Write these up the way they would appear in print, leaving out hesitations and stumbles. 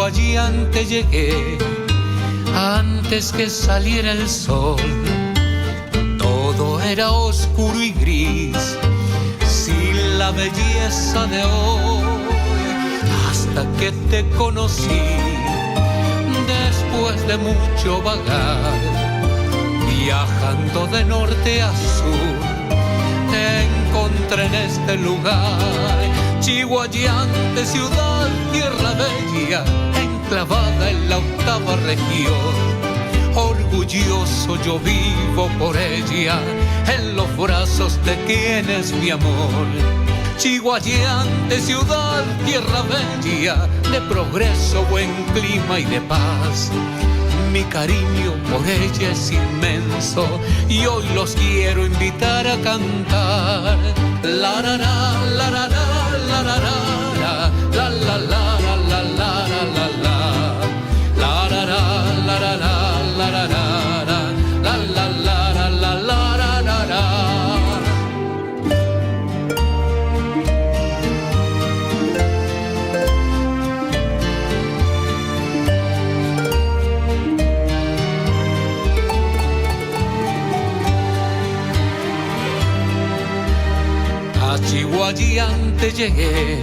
Chihuayante llegué antes que saliera el sol. Todo era oscuro y gris, sin la belleza de hoy, hasta que te conocí. Después de mucho vagar, viajando de norte a sur, te encontré en este lugar, Chihuayante, ciudad, tierra bella, enclavada en la 8ª región. Orgulloso yo vivo por ella, en los brazos de quien es mi amor. Chihuayante, ciudad, tierra bella, de progreso, buen clima y de paz. Mi cariño por ella es inmenso y hoy los quiero invitar a cantar. La la la la la la la la la la la la la la la la. La la la la la la la la la la la la la la la. A Chihuayante llegué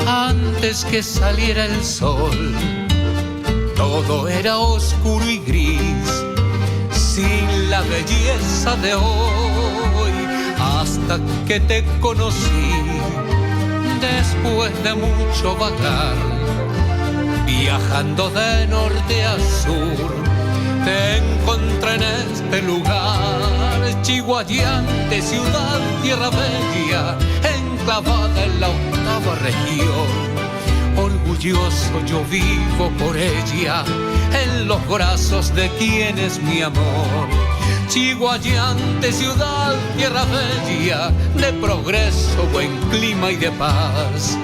antes que saliera el sol. Todo era oscuro y gris, sin la belleza de hoy, hasta que te conocí. Después de mucho vagar, viajando de norte a sur, te encontré en este lugar, Chihuayante, ciudad, tierra bella, enclavada en la 8ª región. Orgulloso yo vivo por ella, en los brazos de quien es mi amor. Chihuayante, ciudad, tierra bella, de progreso, buen clima y de paz.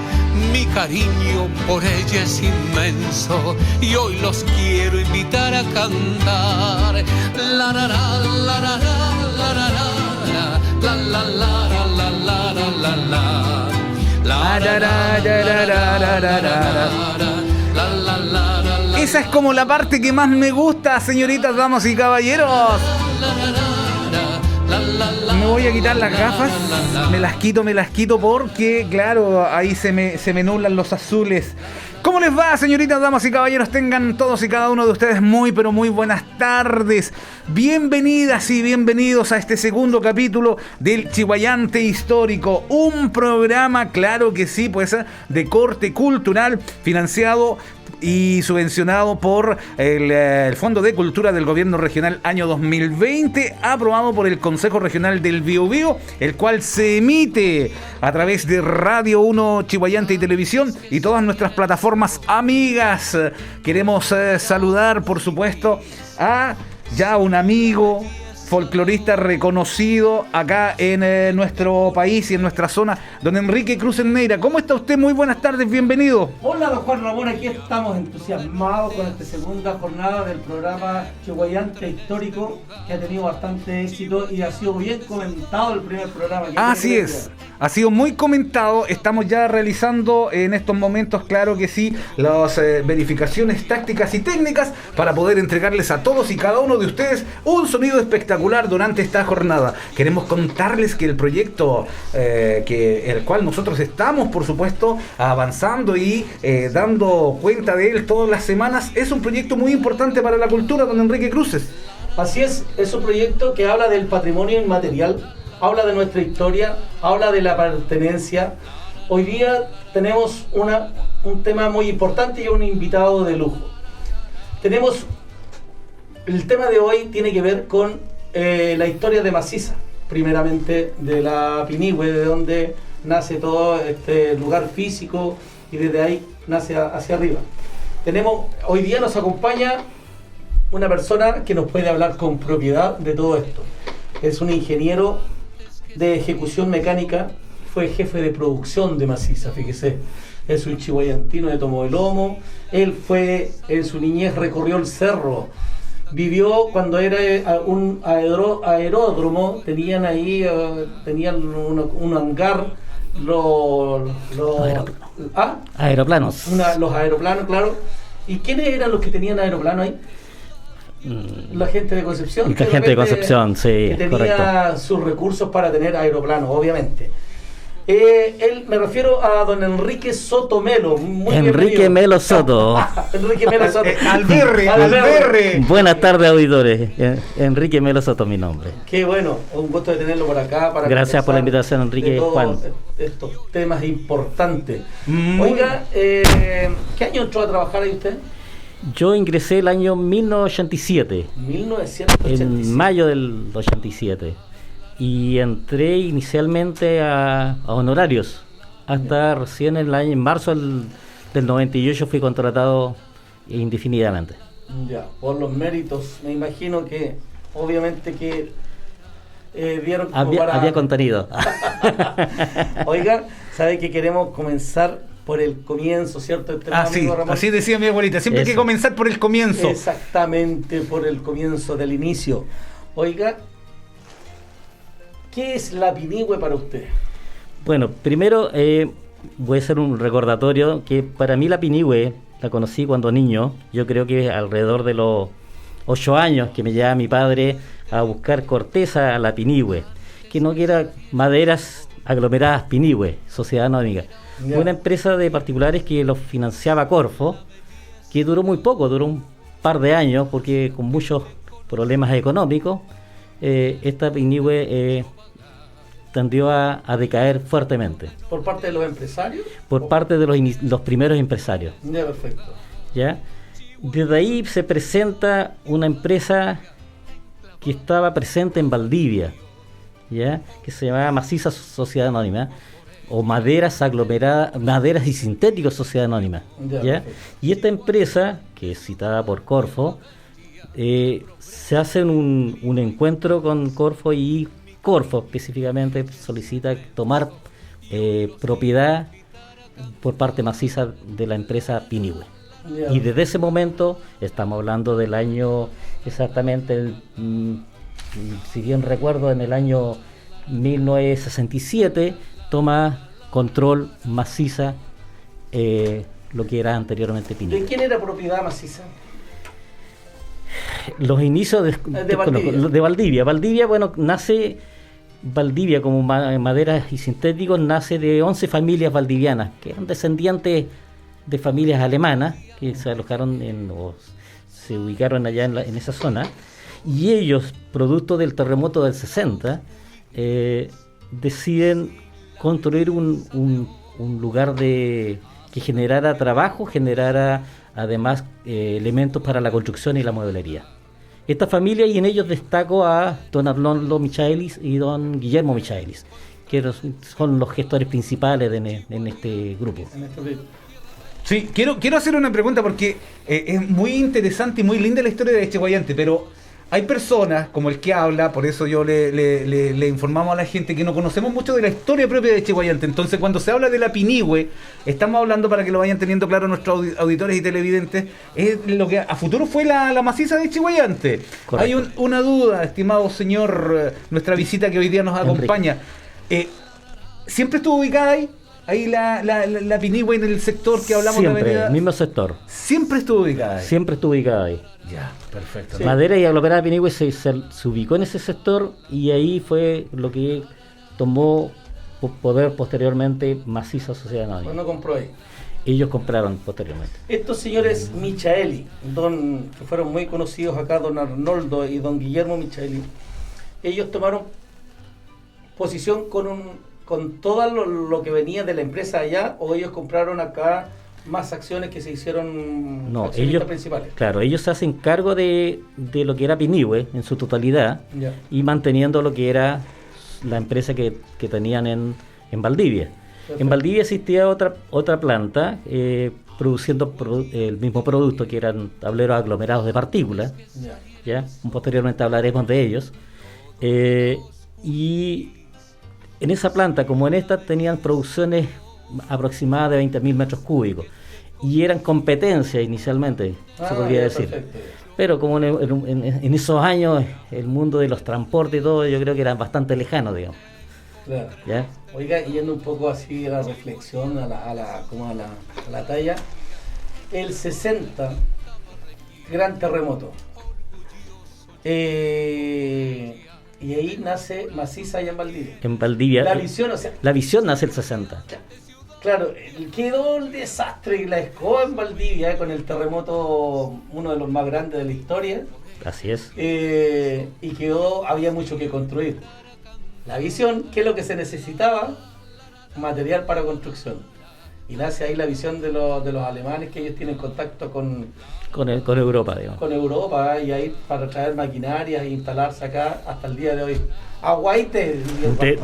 Mi cariño por ella es inmenso y hoy los quiero invitar a cantar. La la la la la la la la la la la la la la. Esa es como la parte que más me gusta, señoritas, damas y caballeros. Me voy a quitar las gafas, me las quito porque, claro, ahí se me nublan los azules. ¿Cómo les va, señoritas, damas y caballeros? Tengan todos y cada uno de ustedes muy, pero muy buenas tardes. Bienvenidas y bienvenidos a este segundo capítulo del Chihuayante Histórico. Un programa, claro que sí, pues, de corte cultural, financiado y subvencionado por el Fondo de Cultura del Gobierno Regional año 2020, aprobado por el Consejo Regional del Biobío, el cual se emite a través de Radio 1 Chihuayante y Televisión y todas nuestras plataformas amigas. Queremos saludar, por supuesto, a ya un amigo folclorista reconocido acá en nuestro país y en nuestra zona, don Enrique Cruz Neira. ¿Cómo está usted? Muy buenas tardes, bienvenido. Hola, don Juan Ramón, aquí estamos entusiasmados con esta segunda jornada del programa Chihuayante Histórico, que ha tenido bastante éxito y ha sido bien comentado el primer programa. Así es, ha sido muy comentado. Estamos ya realizando en estos momentos, claro que sí, las verificaciones tácticas y técnicas para poder entregarles a todos y cada uno de ustedes un sonido espectacular durante esta jornada. Queremos contarles que el proyecto el cual nosotros estamos, por supuesto, avanzando y dando cuenta de él todas las semanas, es un proyecto muy importante para la cultura, don Enrique Cruces. Así es un proyecto que habla del patrimonio inmaterial, habla de nuestra historia, habla de la pertenencia. Hoy día tenemos un tema muy importante y un invitado de lujo. El tema de hoy tiene que ver con la historia de Maciza, primeramente de la Pinihue, de donde nace todo este lugar físico y desde ahí nace hacia arriba. Hoy día nos acompaña una persona que nos puede hablar con propiedad de todo esto. Es un ingeniero de ejecución mecánica, fue jefe de producción de Maciza, fíjese. Es un chihuayantino de Tomo de Lomo. Él en su niñez recorrió el cerro. Vivió cuando era un aeródromo, tenían ahí un hangar, aeroplanos. Los aeroplanos, claro. ¿Y quiénes eran los que tenían aeroplano ahí? La gente de Concepción. La gente de Concepción, sí, que tenía correcto. sus recursos para tener aeroplanos, obviamente. Me refiero a don Enrique Soto Melo. Muy Enrique bienvenido. Melo Soto. Enrique Melo Soto. Alberre. Buenas tardes, auditores. Enrique Melo Soto, mi nombre. Qué bueno, un gusto de tenerlo por acá. Para Gracias por la conversar invitación, Enrique de y todos Juan. estos temas importantes. Muy Oiga, ¿qué año entró a trabajar ahí usted? Yo ingresé el año 1987, 1987. en mayo del 87, y entré inicialmente a honorarios, hasta recién en marzo del 98 fui contratado indefinidamente. Ya, por los méritos, me imagino que obviamente que dieron como Había contenido. Oiga, ¿sabe que queremos comenzar por el comienzo, cierto? Sí, así decía mi abuelita, siempre hay que Eso. comenzar por el comienzo. Exactamente, por el comienzo del inicio. Oiga, ¿qué es la Pinihue para usted? Bueno, primero voy a hacer un recordatorio que para mí la Pinihue la conocí cuando niño. Yo creo que alrededor de los 8 años que me llevaba mi padre a buscar corteza a la Pinihue, que no que era maderas aglomeradas Pinihue, Sociedad Anónima. Ya. Una empresa de particulares que los financiaba Corfo, que duró muy poco, duró un par de años, porque con muchos problemas económicos, esta Pinihue tendió a decaer fuertemente ¿Por parte de los empresarios? por parte de los primeros empresarios. Ya, perfecto. ¿Ya? Desde ahí se presenta una empresa que estaba presente en Valdivia, ¿ya? Que se llamaba Maciza Sociedad Anónima, o Maderas Aglomeradas, Maderas y Sintéticos Sociedad Anónima. Ya, ¿Ya? perfecto. Y esta empresa, que es citada por Corfo, se hace un encuentro con Corfo, y Corfo específicamente solicita tomar propiedad por parte maciza de la empresa Pinihue. Ya. Y desde ese momento, estamos hablando del año exactamente, si bien recuerdo, en el año 1967, toma control maciza lo que era anteriormente ¿De Pinihue. quién era propiedad maciza? Los inicios De Valdivia. de Valdivia. Valdivia, bueno, nace Valdivia como maderas y sintéticos, nace de 11 familias valdivianas, que eran descendientes de familias alemanas, que se alojaron o se ubicaron allá en esa zona, y ellos, producto del terremoto del 60, deciden construir un lugar que generara trabajo, generara además elementos para la construcción y la mueblería. Esta familia, y en ellos destaco a don Arnoldo Michaelis y don Guillermo Michaelis, que son los gestores principales en este grupo. En este periodo. Sí, quiero hacer una pregunta porque es muy interesante y muy linda la historia de Echeguayante, pero hay personas como el que habla, por eso yo le informamos a la gente que no conocemos mucho de la historia propia de Echeguayante. Entonces, cuando se habla de la Pinihue, estamos hablando, para que lo vayan teniendo claro nuestros auditores y televidentes, es lo que a futuro fue la maciza de Echeguayante. Correcto. Hay una duda, estimado señor, nuestra visita que hoy día nos acompaña. ¿Siempre estuvo ubicada ahí? Ahí la Pinihue en el sector que hablamos de Siempre, avenida. el mismo sector. Siempre estuvo ubicada ahí. Siempre estuvo ubicada ahí. Ya, perfecto. Sí. Madera y aglomerada Pinihue se ubicó en ese sector, y ahí fue lo que tomó poder posteriormente Maciza Sociedad Anónima. Cuando compró ahí. Ellos compraron posteriormente. Estos señores Michaeli, que fueron muy conocidos acá, don Arnoldo y don Guillermo Michaeli, ellos tomaron posición con todo lo que venía de la empresa allá, o ellos compraron acá más acciones que se hicieron No, accionistas ellos, principales. claro, ellos se hacen cargo de lo que era Pinihue en su totalidad, Ya. y manteniendo lo que era la empresa que tenían en Valdivia. Perfecto. En Valdivia existía otra planta produciendo el mismo producto, que eran tableros aglomerados de partículas. Ya. ¿Ya? Posteriormente hablaremos de ellos. Y en esa planta, como en esta, tenían producciones aproximadas de 20.000 metros cúbicos, y eran competencia inicialmente, se podría ya, decir. perfecto. Pero como en esos años el mundo de los transportes y todo, yo creo que eran bastante lejanos, digamos. Claro. ¿Ya? Oiga, yendo un poco así a la reflexión, a la talla, el 60, gran terremoto. Y ahí nace Maciza allá en Valdivia. En Valdivia. La visión, o sea, La visión nace el 60. claro, quedó el desastre y la escoba en Valdivia con el terremoto, uno de los más grandes de la historia. Así es. Y quedó, había mucho que construir. La visión, ¿qué es lo que se necesitaba? Material para construcción. Y nace ahí la visión de los alemanes, que ellos tienen contacto con Europa, digamos. con Europa, y ahí para traer maquinaria e instalarse acá hasta el día de hoy. Aguaite.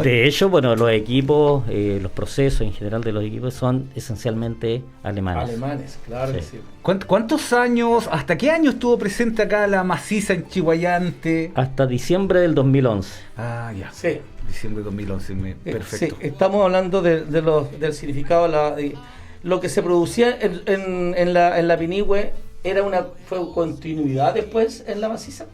De hecho, bueno, los equipos, los procesos en general de los equipos son esencialmente alemanes. Alemanes, claro que sí. ¿Cuántos años, hasta qué año estuvo presente acá la Maciza en Chiguayante? Hasta diciembre del 2011. Ah, ya. Sí. Diciembre de 2011, perfecto. Sí, estamos hablando del significado, de lo que se producía en la Pinihue. ¿Fue continuidad después en la Maciza?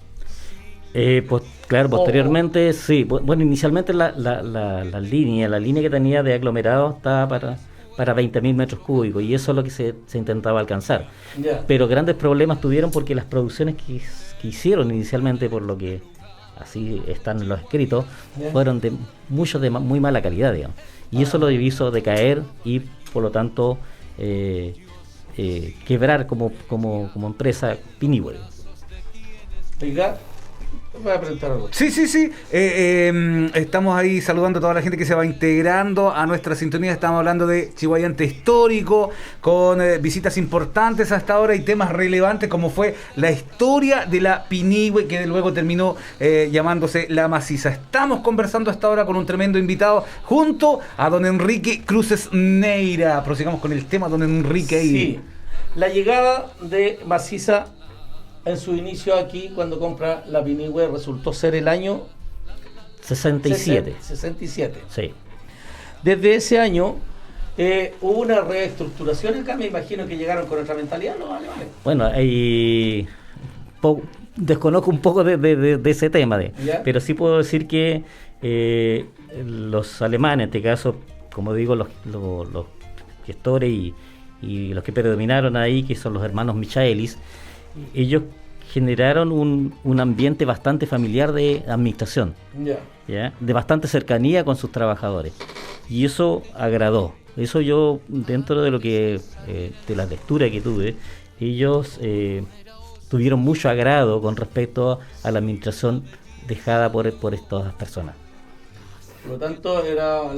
Claro, posteriormente sí. Bueno, inicialmente la línea que tenía de aglomerado estaba para 20.000 metros cúbicos, y eso es lo que se intentaba alcanzar. Yeah. Pero grandes problemas tuvieron porque las producciones que hicieron inicialmente, por lo que así están en los escritos, Yeah. fueron de muchos de muy mala calidad, digamos. Y eso lo hizo decaer y por lo tanto quebrar como empresa Pinihue. Oiga, voy a preguntar algo. Sí. Estamos ahí saludando a toda la gente que se va integrando a nuestra sintonía. Estamos hablando de Chiguayante histórico, con visitas importantes hasta ahora y temas relevantes como fue la historia de la Pinihue, que luego terminó llamándose La Maciza. Estamos conversando hasta ahora con un tremendo invitado junto a don Enrique Cruces Neira. Prosigamos con el tema, don Enrique. Sí, la llegada de Maciza en su inicio aquí, cuando compra la Pinihue, resultó ser el año 67. 67. Sí. Desde ese año hubo una reestructuración acá, me imagino que llegaron con otra mentalidad los alemanes. Bueno, desconozco un poco de ese tema, pero sí puedo decir que los alemanes, en este caso, como digo, los gestores y los que predominaron ahí, que son los hermanos Michaelis, ellos generaron un ambiente bastante familiar de administración, ¿ya? De bastante cercanía con sus trabajadores, y eso agradó. Eso yo, dentro de lo que de la lectura que tuve, ellos tuvieron mucho agrado con respecto a la administración dejada por estas personas. Por lo tanto, había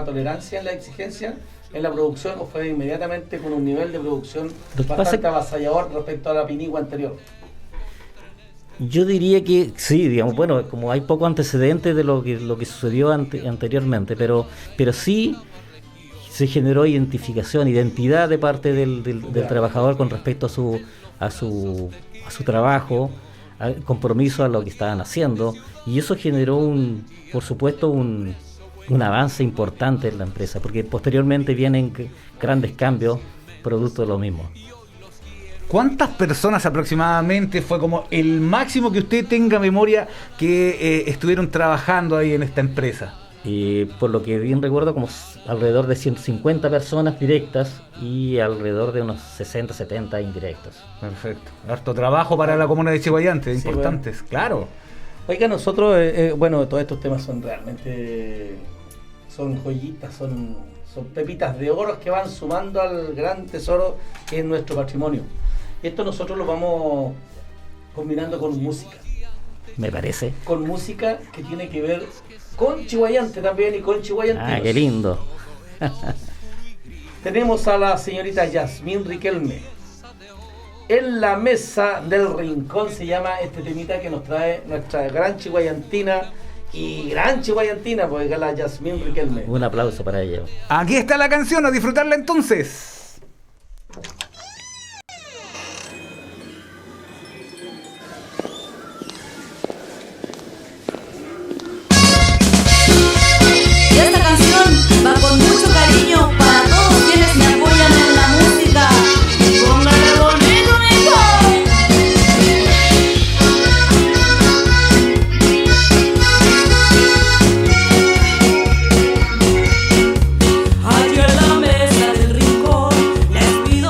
tolerancia en la exigencia en la producción, o fue inmediatamente con un nivel de producción bastante avasallador respecto a la Pinihue anterior. Yo diría que sí, digamos, bueno, como hay poco antecedente de lo que sucedió anteriormente, pero sí se generó identidad de parte del trabajador con respecto a su trabajo, al compromiso a lo que estaban haciendo, y eso generó por supuesto un avance importante en la empresa, porque posteriormente vienen grandes cambios producto de lo mismo. ¿Cuántas personas aproximadamente fue como el máximo que usted tenga memoria que estuvieron trabajando ahí en esta empresa? Por lo que bien recuerdo, como alrededor de 150 personas directas y alrededor de unos 60, 70 indirectas. Perfecto. Harto trabajo para la comuna de Chiguayante, sí, importantes, bueno. Claro. Oiga, nosotros, todos estos temas son realmente, son joyitas, son pepitas de oro que van sumando al gran tesoro que es nuestro patrimonio. Y esto nosotros lo vamos combinando con música. Me parece. Con música que tiene que ver con Chiguayante también y con Chiguayantinos. Ah, qué lindo. Tenemos a la señorita Yasmín Riquelme. En la mesa del rincón se llama este temita que nos trae nuestra gran chiguayantina y gran chiguayantina, porque es la Yasmín Riquelme. Un aplauso para ella. Aquí está la canción, a disfrutarla entonces. Y esta canción va con mucho cariño para todos quienes me apoyan en la música. ¡Póngale bonito, mijo! Aquí en la mesa del rincón les pido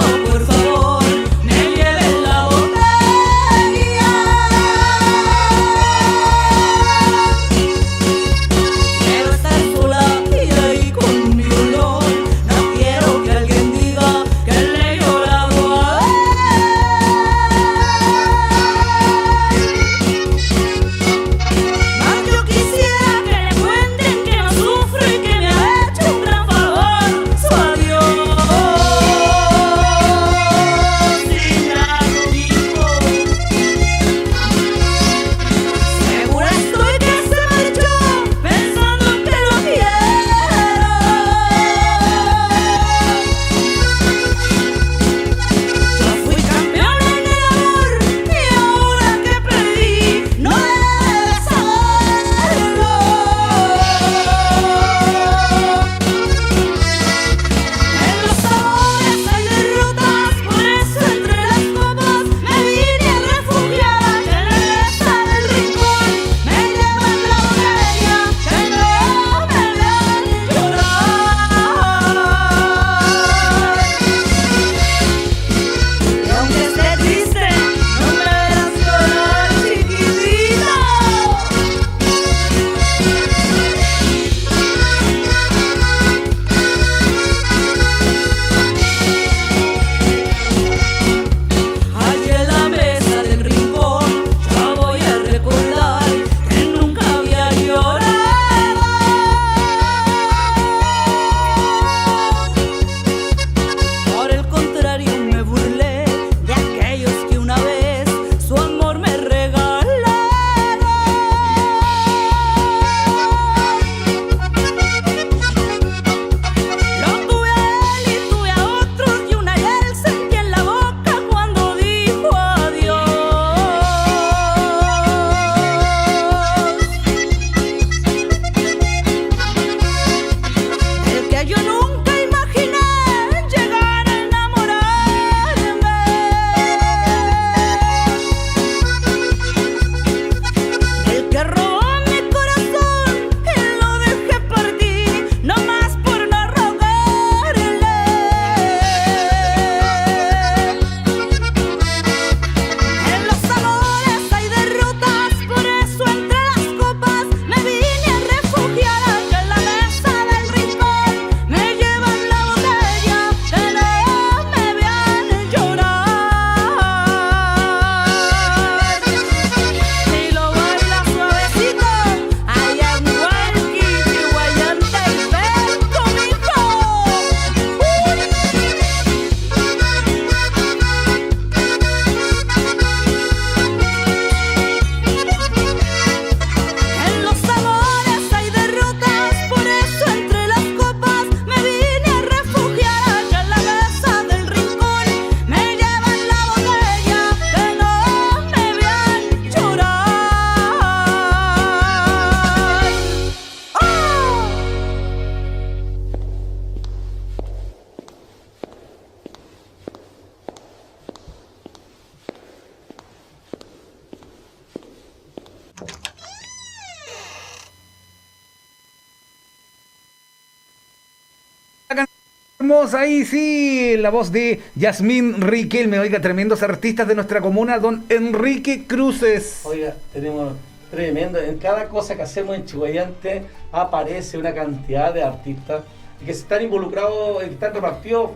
escuchamos ahí, sí, la voz de Yasmín Riquelme. Oiga, tremendos artistas de nuestra comuna, don Enrique Cruces. Oiga, tenemos tremendo. En cada cosa que hacemos en Chiguayante aparece una cantidad de artistas que están involucrados, que están repartidos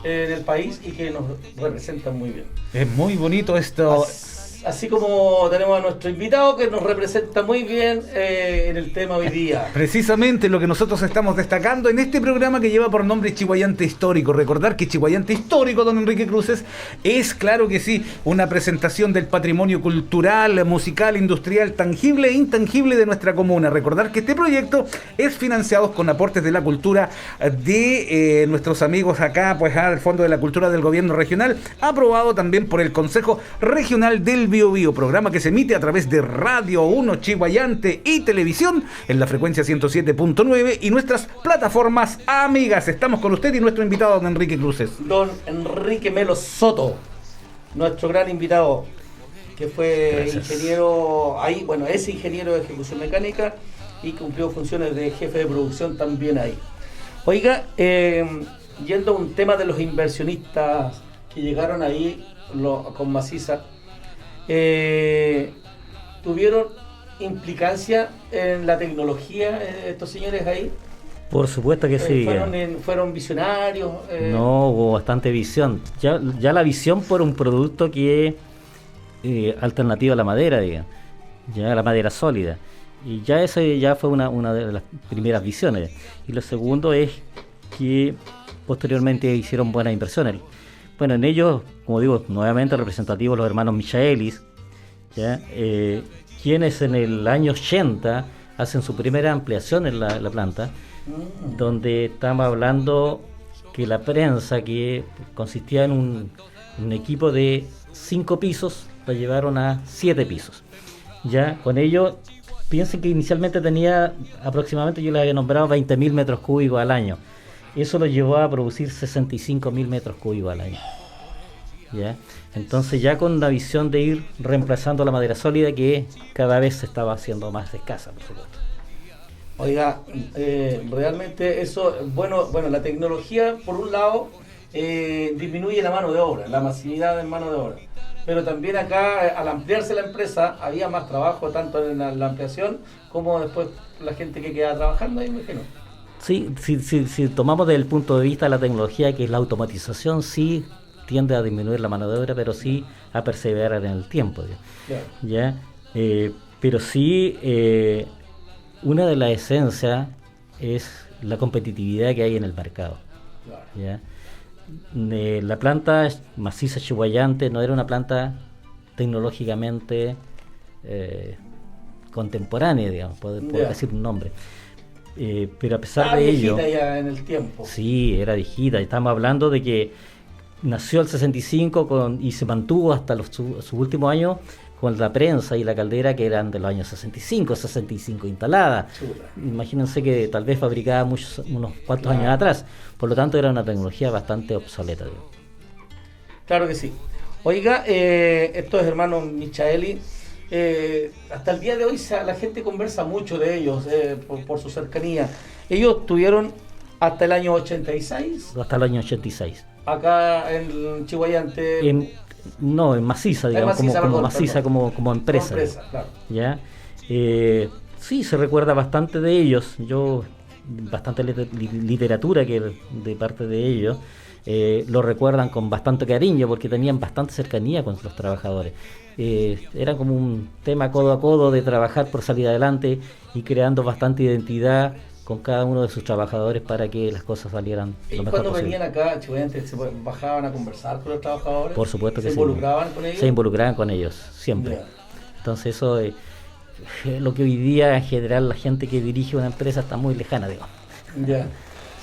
en el país y que nos representan muy bien. Es muy bonito esto. Así como tenemos a nuestro invitado que nos representa muy bien en el tema hoy día. Precisamente lo que nosotros estamos destacando en este programa que lleva por nombre Chiguayante Histórico. Recordar que Chiguayante Histórico, don Enrique Cruces, es, claro que sí, una presentación del patrimonio cultural, musical, industrial, tangible e intangible de nuestra comuna. Recordar que este proyecto es financiado con aportes de la cultura de nuestros amigos acá, pues al Fondo de la Cultura del Gobierno Regional, aprobado también por el Consejo Regional del Bio Bio, programa que se emite a través de Radio 1 Chiguayante y televisión en la frecuencia 107.9 y nuestras plataformas amigas. Estamos con usted y nuestro invitado, don Enrique Cruces. Don Enrique Melo Soto, nuestro gran invitado, que fue ingeniero, ahí, bueno, es ingeniero de ejecución mecánica y cumplió funciones de jefe de producción también ahí. Oiga, yendo a un tema de los inversionistas que llegaron ahí con Maciza, ¿tuvieron implicancia en la tecnología estos señores ahí? Por supuesto que sí. ¿Fueron visionarios? No, hubo bastante visión. Ya la visión por un producto que es alternativo a la madera, digamos. Ya la madera sólida. Y ya eso ya fue una de las primeras visiones. Y lo segundo es que posteriormente hicieron buenas inversiones. Bueno, en ellos, como digo, nuevamente representativos los hermanos Michaelis, ¿ya? Quienes en el año 80 hacen su primera ampliación en la planta, donde estamos hablando que la prensa, que consistía en un equipo de 5 pisos, la llevaron a 7 pisos. Ya con ello, piensen que inicialmente tenía aproximadamente, yo le había nombrado 20.000 metros cúbicos al año. Eso lo llevó a producir 65.000 metros cúbicos al año. ¿Ya? Entonces ya con la visión de ir reemplazando la madera sólida, que cada vez se estaba haciendo más escasa, por supuesto. Oiga, realmente eso, bueno, la tecnología por un lado disminuye la mano de obra, la masividad de mano de obra, pero también acá al ampliarse la empresa había más trabajo tanto en la ampliación como después la gente que queda trabajando ahí, me imagino. Sí, si tomamos desde el punto de vista de la tecnología, que es la automatización, sí tiende a disminuir la mano de obra, pero sí a perseverar en el tiempo. Claro. ¿Ya? Pero sí, una de las esencias es la competitividad que hay en el mercado. Claro. ¿Ya? La planta Maciza Chiguayante no era una planta tecnológicamente contemporánea, digamos, puedo decir un nombre. Pero a pesar de ello, ya en el tiempo. Sí, era viejita. Estamos hablando de que nació el 65 y se mantuvo hasta sus últimos años con la prensa y la caldera que eran de los años 65 instaladas. Chula. Imagínense que tal vez fabricaba unos cuantos años atrás. Por lo tanto, era una tecnología bastante obsoleta. Claro que sí. Oiga, estos hermanos Michaeli, hasta el día de hoy la gente conversa mucho de ellos por su cercanía. Ellos tuvieron hasta el año 86. Hasta el año 86. Acá en Chiguayante. En Maciza, digamos, como Maciza como empresa. Claro. ¿Ya? Sí, se recuerda bastante de ellos. Bastante literatura que de parte de ellos. Lo recuerdan con bastante cariño porque tenían bastante cercanía con los trabajadores. Era como un tema codo a codo de trabajar por salir adelante y creando bastante identidad con cada uno de sus trabajadores para que las cosas salieran lo mejor cuando posible. venían acá, Chiguayante, ¿se bajaban a conversar con los trabajadores? Por supuesto que ¿Se sí. involucraban con ellos? Se involucraban con ellos, siempre. Yeah. Entonces eso es lo que hoy día en general la gente que dirige una empresa está muy lejana, digamos. Ya.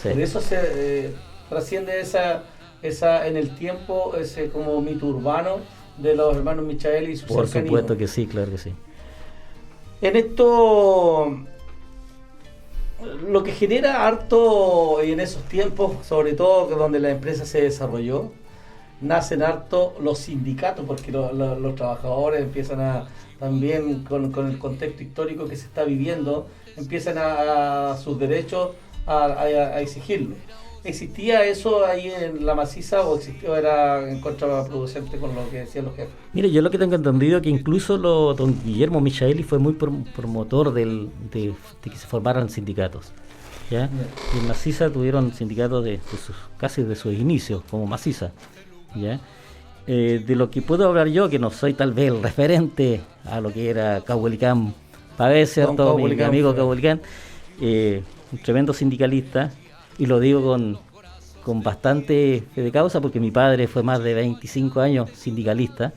Sí. Por eso se trasciende esa en el tiempo, ese como mito urbano de los hermanos Michaeli y su Por cercanía. supuesto que sí, claro que sí. En esto, lo que genera harto en esos tiempos, sobre todo donde la empresa se desarrolló, nacen harto los sindicatos, porque los trabajadores empiezan a, también con el contexto histórico que se está viviendo, empiezan a sus derechos a exigirlo. ¿Existía eso ahí en la maciza o existió era en contraproducente con lo que decían los jefes? Mire, yo lo que tengo entendido que incluso don Guillermo Michaeli fue muy promotor de que se formaran sindicatos. ¿Ya? Y en Maciza tuvieron sindicatos casi de sus inicios, como Maciza. ¿Ya? De lo que puedo hablar yo, que no soy tal vez el referente a lo que era Caupolicán Pavés, ¿cierto? Mi amigo Caupolicán, un tremendo sindicalista, y lo digo con bastante fe de causa porque mi padre fue más de 25 años sindicalista,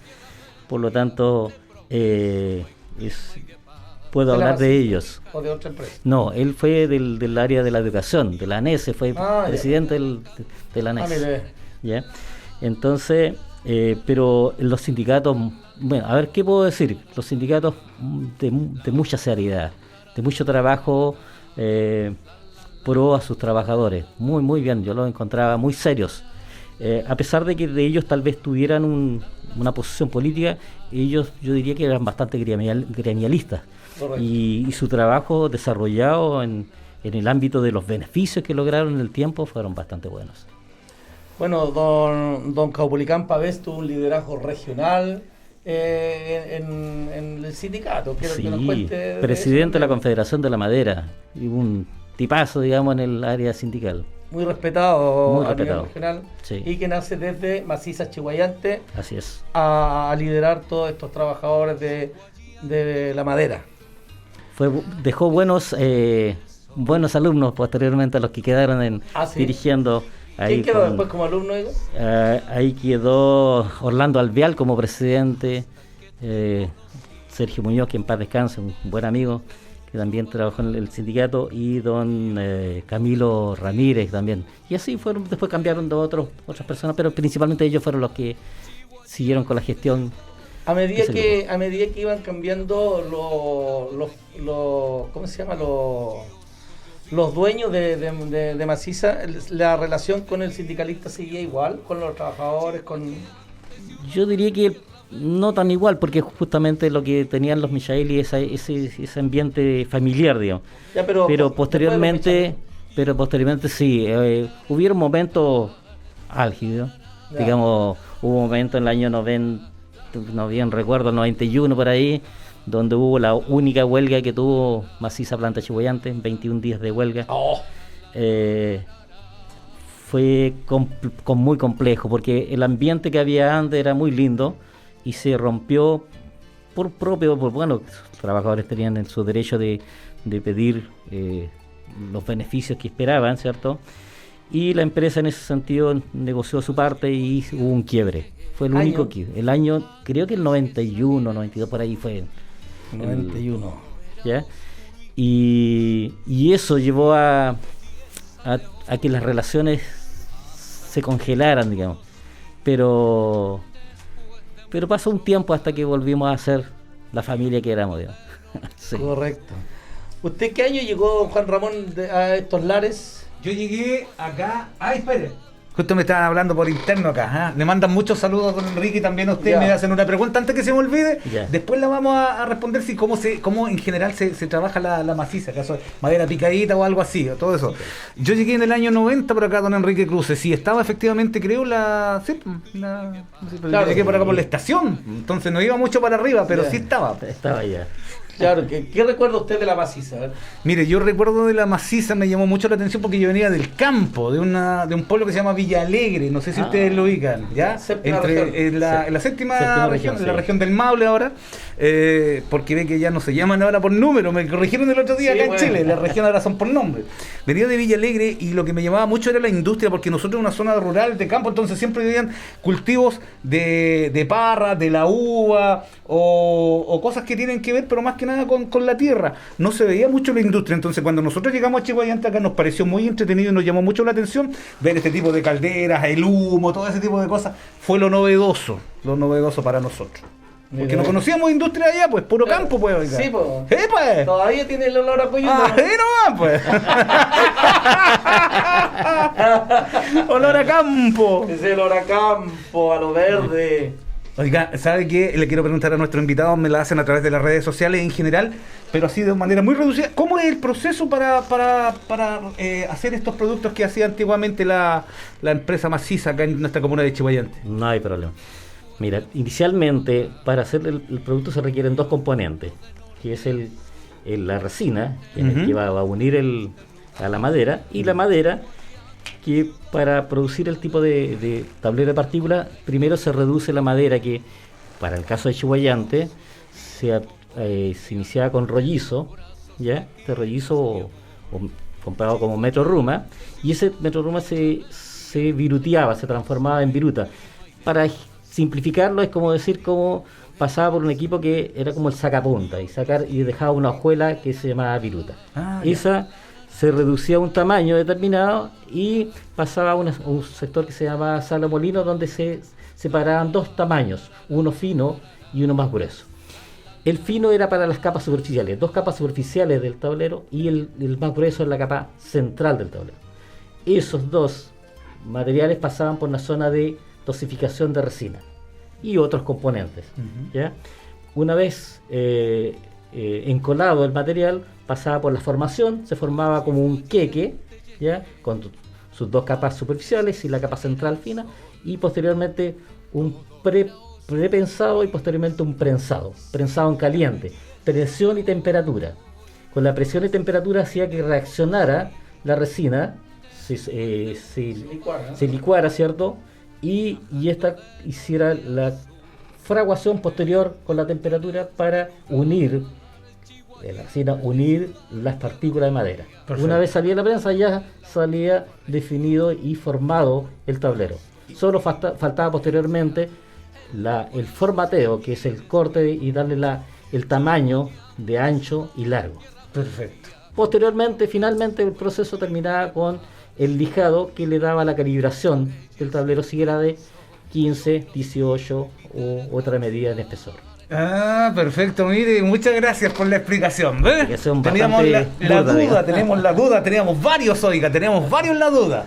por lo tanto puedo hablar de ellos. ¿O de otra empresa? No, él fue del área de la educación, de la ANESE, fue presidente de la ANESE. ¿Ya? Entonces, pero los sindicatos, bueno, a ver, ¿qué puedo decir? Los sindicatos de mucha seriedad, de mucho trabajo pro a sus trabajadores, muy muy bien, yo los encontraba muy serios. A pesar de que de ellos tal vez tuvieran una posición política, ellos yo diría que eran bastante gremialistas. Y su trabajo desarrollado en el ámbito de los beneficios que lograron en el tiempo fueron bastante buenos. Bueno, don Caupolicán Pavés tuvo un liderazgo regional en el sindicato. Quiero que nos cuente presidente de la Confederación de la Madera, y un tipazo, digamos, en el área sindical. Muy respetado a nivel regional, sí. Y que nace desde Maciza Chiguayante. Así es. A liderar todos estos trabajadores de la madera. Dejó buenos alumnos posteriormente a los que quedaron ¿sí? dirigiendo. ¿Quién quedó después como alumno? Ahí quedó Orlando Alvear como presidente, Sergio Muñoz, que en paz descanse, un buen amigo, que también trabajó en el sindicato, y don Camilo Ramírez también. Y así fueron, después cambiaron de otras personas, pero principalmente ellos fueron los que siguieron con la gestión. A medida que iban cambiando ¿cómo se llama? Los dueños de Maciza, la relación con el sindicalista seguía igual, con los trabajadores, Yo diría que no tan igual, porque justamente lo que tenían los Michaeli es ese ambiente familiar, digamos. Ya, pero posteriormente sí, hubieron momentos álgidos, digamos, hubo un momento en el año 90, no bien recuerdo, el 91 por ahí, donde hubo la única huelga que tuvo Maciza Planta Chiguayante, 21 días de huelga. Fue muy complejo, porque el ambiente que había antes era muy lindo y se rompió los trabajadores tenían su derecho de pedir los beneficios que esperaban, ¿cierto? Y la empresa en ese sentido negoció su parte y hubo un quiebre. Fue el único quiebre. El año, creo que el 91, 92, por ahí fue. 91. ¿Ya? Y eso llevó a que las relaciones se congelaran, digamos. Pero pasó un tiempo hasta que volvimos a ser la familia que éramos, digamos. Sí. Correcto. ¿Usted qué año llegó, Juan Ramón, a estos lares? Yo llegué acá. Espere. Justo me estaban hablando por interno acá. Le mandan muchos saludos, don Enrique, y también a usted. Me hacen una pregunta antes que se me olvide. Después la vamos a responder cómo en general se trabaja la maciza, acaso madera picadita o algo así, o todo eso. Yo llegué en el año 90 por acá, don Enrique Cruces. Sí, estaba efectivamente, creo, llegué por acá por la estación. Entonces no iba mucho para arriba, pero sí estaba. Estaba allá. Claro, ¿qué recuerda usted de la maciza? Mire, yo recuerdo de la maciza, me llamó mucho la atención porque yo venía del campo, de un pueblo que se llama Villa Alegre, no sé si ustedes lo ubican, ¿ya? En la séptima región, en la región del Maule ahora, porque ven que ya no se llaman ahora por número, me corrigieron el otro día acá en Chile, las regiones ahora son por nombre. Venía de Villa Alegre y lo que me llamaba mucho era la industria, porque nosotros en una zona rural de campo, entonces siempre habían cultivos de parra, de la uva, o cosas que tienen que ver, pero más que nada con la tierra. No se veía mucho la industria. Entonces cuando nosotros llegamos a Chiguayante acá nos pareció muy entretenido y nos llamó mucho la atención ver este tipo de calderas, el humo, todo ese tipo de cosas. Fue lo novedoso para nosotros. Porque no conocíamos industria allá, pues, puro campo, pues, oiga. Sí, pues. Pues. Todavía tiene el olor a coyundo. Nomás, pues. Olor a campo. Es el olor a campo, a lo verde. Oiga, ¿sabe qué? Le quiero preguntar a nuestro invitado, me la hacen a través de las redes sociales en general, pero así de manera muy reducida. ¿Cómo es el proceso para hacer estos productos que hacía antiguamente la empresa Maciza acá en nuestra comuna de Chillhuayante? No hay problema. Mira, inicialmente para hacer el producto se requieren dos componentes, que es la resina, que va a unir a la madera, y la madera, que para producir el tipo de tablero de partículas, primero se reduce la madera, que para el caso de Chillhuayante se iniciaba con rollizo, ¿ya? Este rollizo o comprado como metro ruma, y ese metro ruma se viruteaba, se transformaba en viruta. Para simplificarlo, es como decir cómo pasaba por un equipo que era como el sacapunta y dejaba una hojuela que se llamaba viruta. Esa se reducía a un tamaño determinado y pasaba a un sector que se llamaba sala molino, donde se separaban dos tamaños, uno fino y uno más grueso. El fino era para las capas superficiales, dos capas superficiales del tablero, y el más grueso es la capa central del tablero. Esos dos materiales pasaban por una zona de dosificación de resina y otros componentes. ¿Ya? Una vez encolado el material, pasaba por la formación, se formaba como un queque, ¿ya? Con sus dos capas superficiales y la capa central fina, y posteriormente un prepensado y posteriormente un prensado en caliente, presión y temperatura. Con la presión y temperatura hacía que reaccionara la resina, se licuara, ¿cierto? Y esta hiciera la fraguación posterior con la temperatura para unir las partículas de madera. Perfecto. Una vez salía la prensa, ya salía definido y formado el tablero. Solo faltaba posteriormente el formateo, que es el corte y darle el tamaño de ancho y largo. Perfecto. Posteriormente, finalmente, el proceso terminaba con el lijado, que le daba la calibración del tablero, si era de 15, 18 o otra medida en espesor. Perfecto, mire, muchas gracias por la explicación. Teníamos la duda, teníamos varios la duda.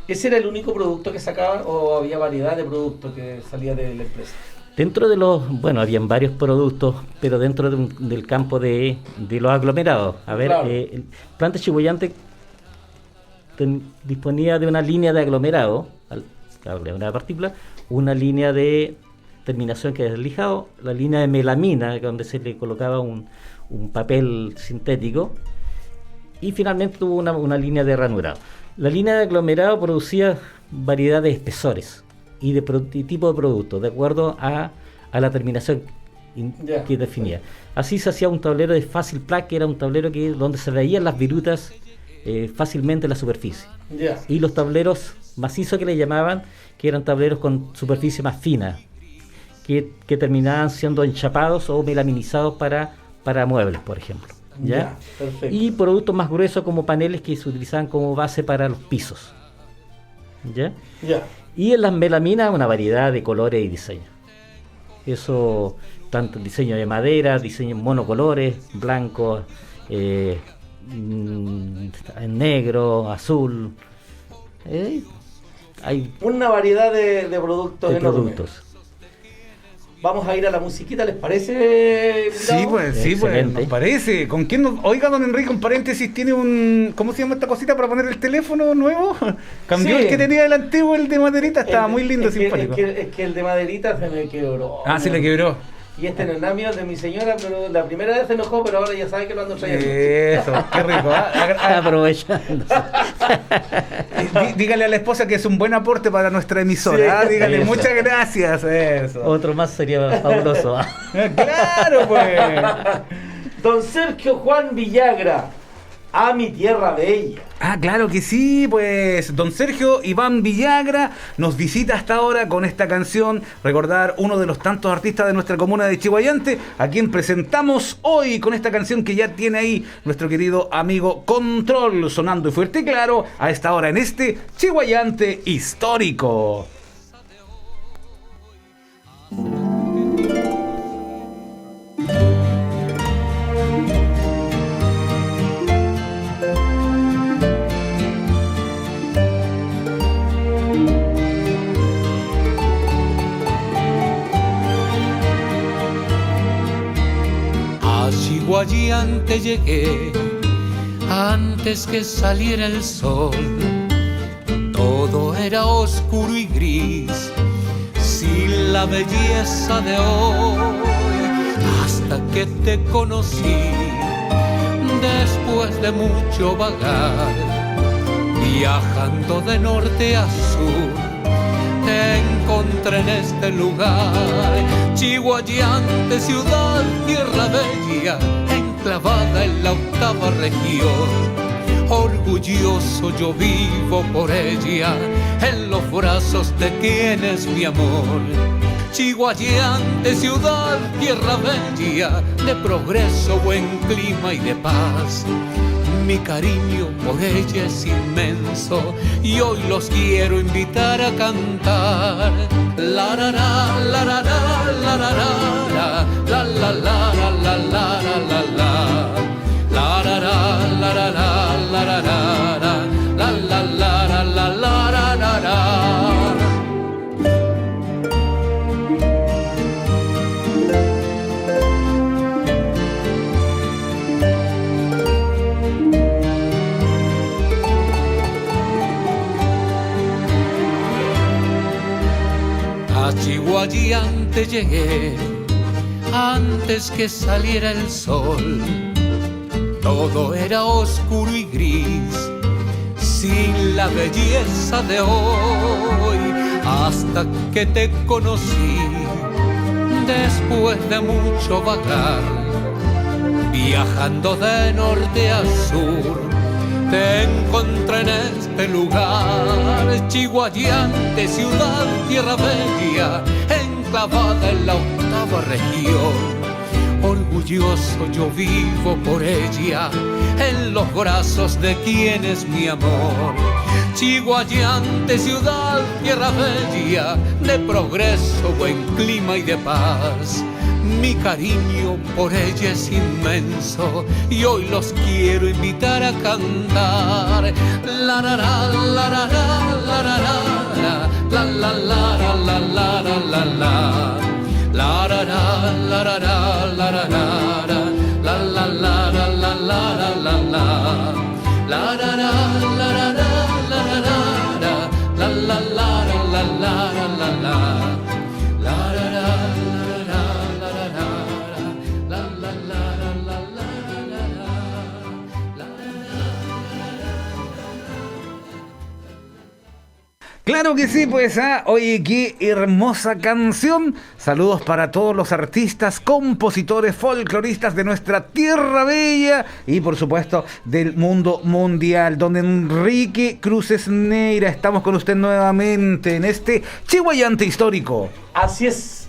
¿Ese era el único producto que sacaban o había variedad de productos que salía de la empresa? Dentro de habían varios productos, pero dentro del campo de los aglomerados. A ver, claro. Planta Chillhuayante disponía de una línea de aglomerado, una partícula, una línea de terminación que es el lijado, la línea de melamina, donde se le colocaba un papel sintético, y finalmente tuvo una línea de ranurado. La línea de aglomerado producía variedad de espesores y de tipo de producto, de acuerdo a la terminación que definía. Así se hacía un tablero de fácil plaque, que era un tablero donde se veían las virutas fácilmente en la superficie. Y los tableros macizos, que le llamaban, que eran tableros con superficie más fina, que terminaban siendo enchapados o melaminizados para muebles, por ejemplo. ¿Ya? Y productos más gruesos como paneles que se utilizaban como base para los pisos. ¿Ya? Y en las melaminas una variedad de colores y diseños. Eso, tanto diseño de madera, diseño en monocolores, blanco, en negro, azul. Hay una variedad de productos enormes. Vamos a ir a la musiquita, ¿les parece? Sí, pues, nos parece. ¿Con quién Oiga, don Enrique, un paréntesis, tiene ¿cómo se llama esta cosita para poner el teléfono nuevo? Cambió el que tenía el antiguo, el de maderita, estaba muy lindo, simpático. Es que el de maderita se me quebró. Se le quebró. Y este no es nada mío, de mi señora, pero la primera vez se enojó, pero ahora ya sabe que lo ando trayendo. Eso, qué rico. Aprovechando. Dígale a la esposa que es un buen aporte para nuestra emisora. Dígale, eso. Muchas gracias. Eso. Otro más sería fabuloso. Claro, pues. Don Sergio Juan Villagra, A mi tierra bella. Claro que sí, pues don Sergio Iván Villagra nos visita hasta ahora con esta canción. Recordar uno de los tantos artistas de nuestra comuna de Chillhuayante, a quien presentamos hoy con esta canción que ya tiene ahí nuestro querido amigo Control, sonando fuerte y claro a esta hora en este Chillhuayante histórico. Chiguayante llegué antes que saliera el sol. Todo era oscuro y gris, sin la belleza de hoy, hasta que te conocí. Después de mucho vagar, viajando de norte a sur, te encontré en este lugar, Chiguayante, ciudad, tierra bella, enclavada en la 8ª región. Orgulloso yo vivo por ella, en los brazos de quien es mi amor. Chiguayante, ciudad, tierra bella, de progreso, buen clima y de paz. Mi cariño por ella es inmenso y hoy los quiero invitar a cantar. La la la la la la la la la la la la la la la la la. La la la la la la la la la la la la la la la. A Chiguayante llegué antes que saliera el sol. Todo era oscuro y gris, sin la belleza de hoy, hasta que te conocí. Después de mucho vagar, viajando de norte a sur, te encontré en este lugar, Chiguayante, ciudad, tierra bella, enclavada en la 8ª región. Orgulloso yo vivo por ella, en los brazos de quien es mi amor. Chiguayante, ciudad, tierra bella, de progreso, buen clima y de paz. Mi cariño por ella es inmenso y hoy los quiero invitar a cantar. La la la la la la la la la la la la la la la. La la la la la la la la la la la la la la la la la. La la la la la la la la la la la la la la la la. La la la. Claro que sí, pues, oye, qué hermosa canción. Saludos para todos los artistas, compositores, folcloristas de nuestra tierra bella y, por supuesto, del mundo mundial. Don Enrique Cruces Neira, estamos con usted nuevamente en este Chiguayante histórico. Así es,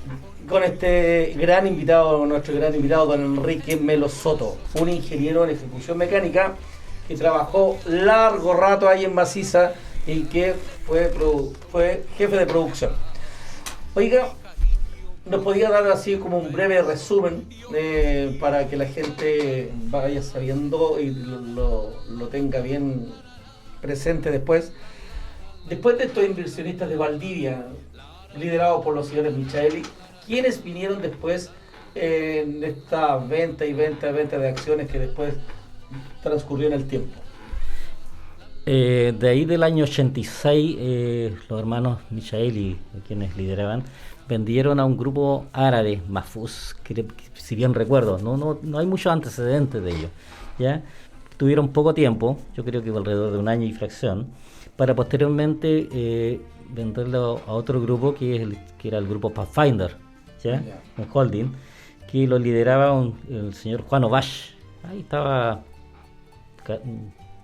con este gran invitado, nuestro gran invitado, don Enrique Melo Soto, un ingeniero en ejecución mecánica que trabajó largo rato ahí en Maciza y que fue jefe de producción. Oiga, ¿nos podía dar así como un breve resumen para que la gente vaya sabiendo y lo tenga bien presente después? Después de estos inversionistas de Valdivia, liderados por los señores Michaeli, ¿quiénes vinieron después en esta venta de acciones que después transcurrió en el tiempo? De ahí del año 86, los hermanos Michaeli, quienes lideraban, vendieron a un grupo árabe, Mahfouz, que si bien recuerdo, no hay muchos antecedentes de ellos, ¿ya? Tuvieron poco tiempo, yo creo que alrededor de un año y fracción, para posteriormente venderlo a otro grupo que era el grupo Pathfinder, ¿ya? Un holding, que lo lideraba el señor Juan Ovash. Ahí estaba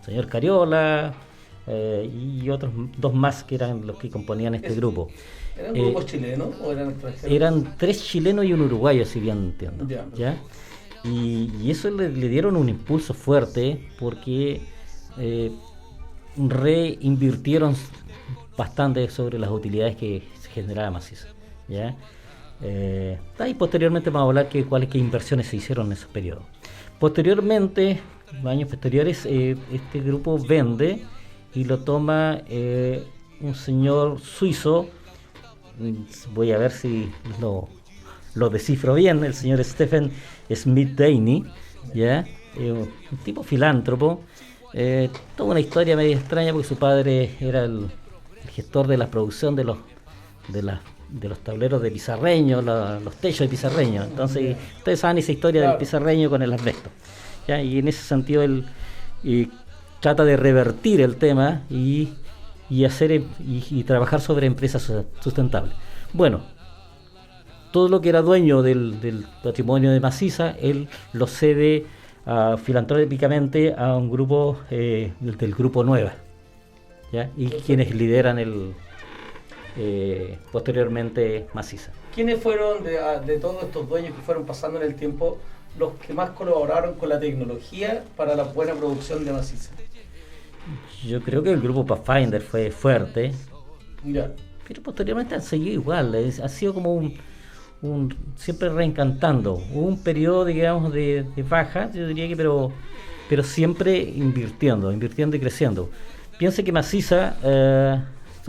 señor Cariola y otros dos más que eran los que componían este grupo. ¿Eran grupos chilenos o eran extranjeros? Eran 3 chilenos y un uruguayo, si bien entiendo. ¿Ya? Y eso le dieron un impulso fuerte porque reinvirtieron bastante sobre las utilidades que se generaba Maciza, ¿ya? Y posteriormente vamos a hablar qué inversiones se hicieron en esos periodos. Posteriormente, años posteriores, este grupo vende y lo toma un señor suizo, voy a ver si lo descifro bien, el señor Stephen Smith Daney, ¿ya? Un tipo filántropo. Toda una historia medio extraña porque su padre era el gestor de la producción de los tableros de pizarreño, los techos de pizarreño. Entonces, ustedes saben esa historia del pizarreño con el asbesto, ¿ya? Y en ese sentido él trata de revertir el tema y hacer y trabajar sobre empresas sustentables. Bueno, todo lo que era dueño del patrimonio de Maciza, él lo cede filantrópicamente a un grupo del Grupo Nueva, ¿ya? Y quienes lideran posteriormente Maciza. ¿Quiénes fueron de todos estos dueños que fueron pasando en el tiempo los que más colaboraron con la tecnología para la buena producción de Maciza? Yo creo que el grupo Pathfinder fue fuerte, Ya. pero posteriormente han seguido igual. Ha sido como un siempre reencantando. Hubo un periodo, digamos, de baja, yo diría que, pero siempre invirtiendo y creciendo. Piense que Maciza,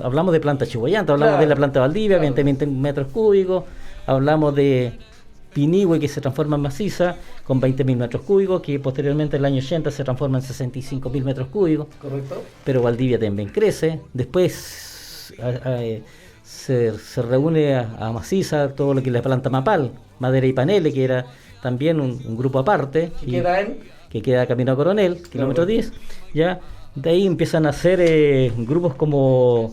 hablamos de planta chihuayante, hablamos de la planta Valdivia, 20 metros cúbicos, hablamos de Pinihue, que se transforma en Maciza con 20.000 metros cúbicos, que posteriormente en el año 80 se transforma en 65.000 metros cúbicos. Correcto. Pero Valdivia también crece. Después se reúne a Maciza todo lo que es la planta Mapal, madera y paneles, que era también un grupo aparte. Que queda camino a Coronel, kilómetro 10. Ya, de ahí empiezan a hacer grupos como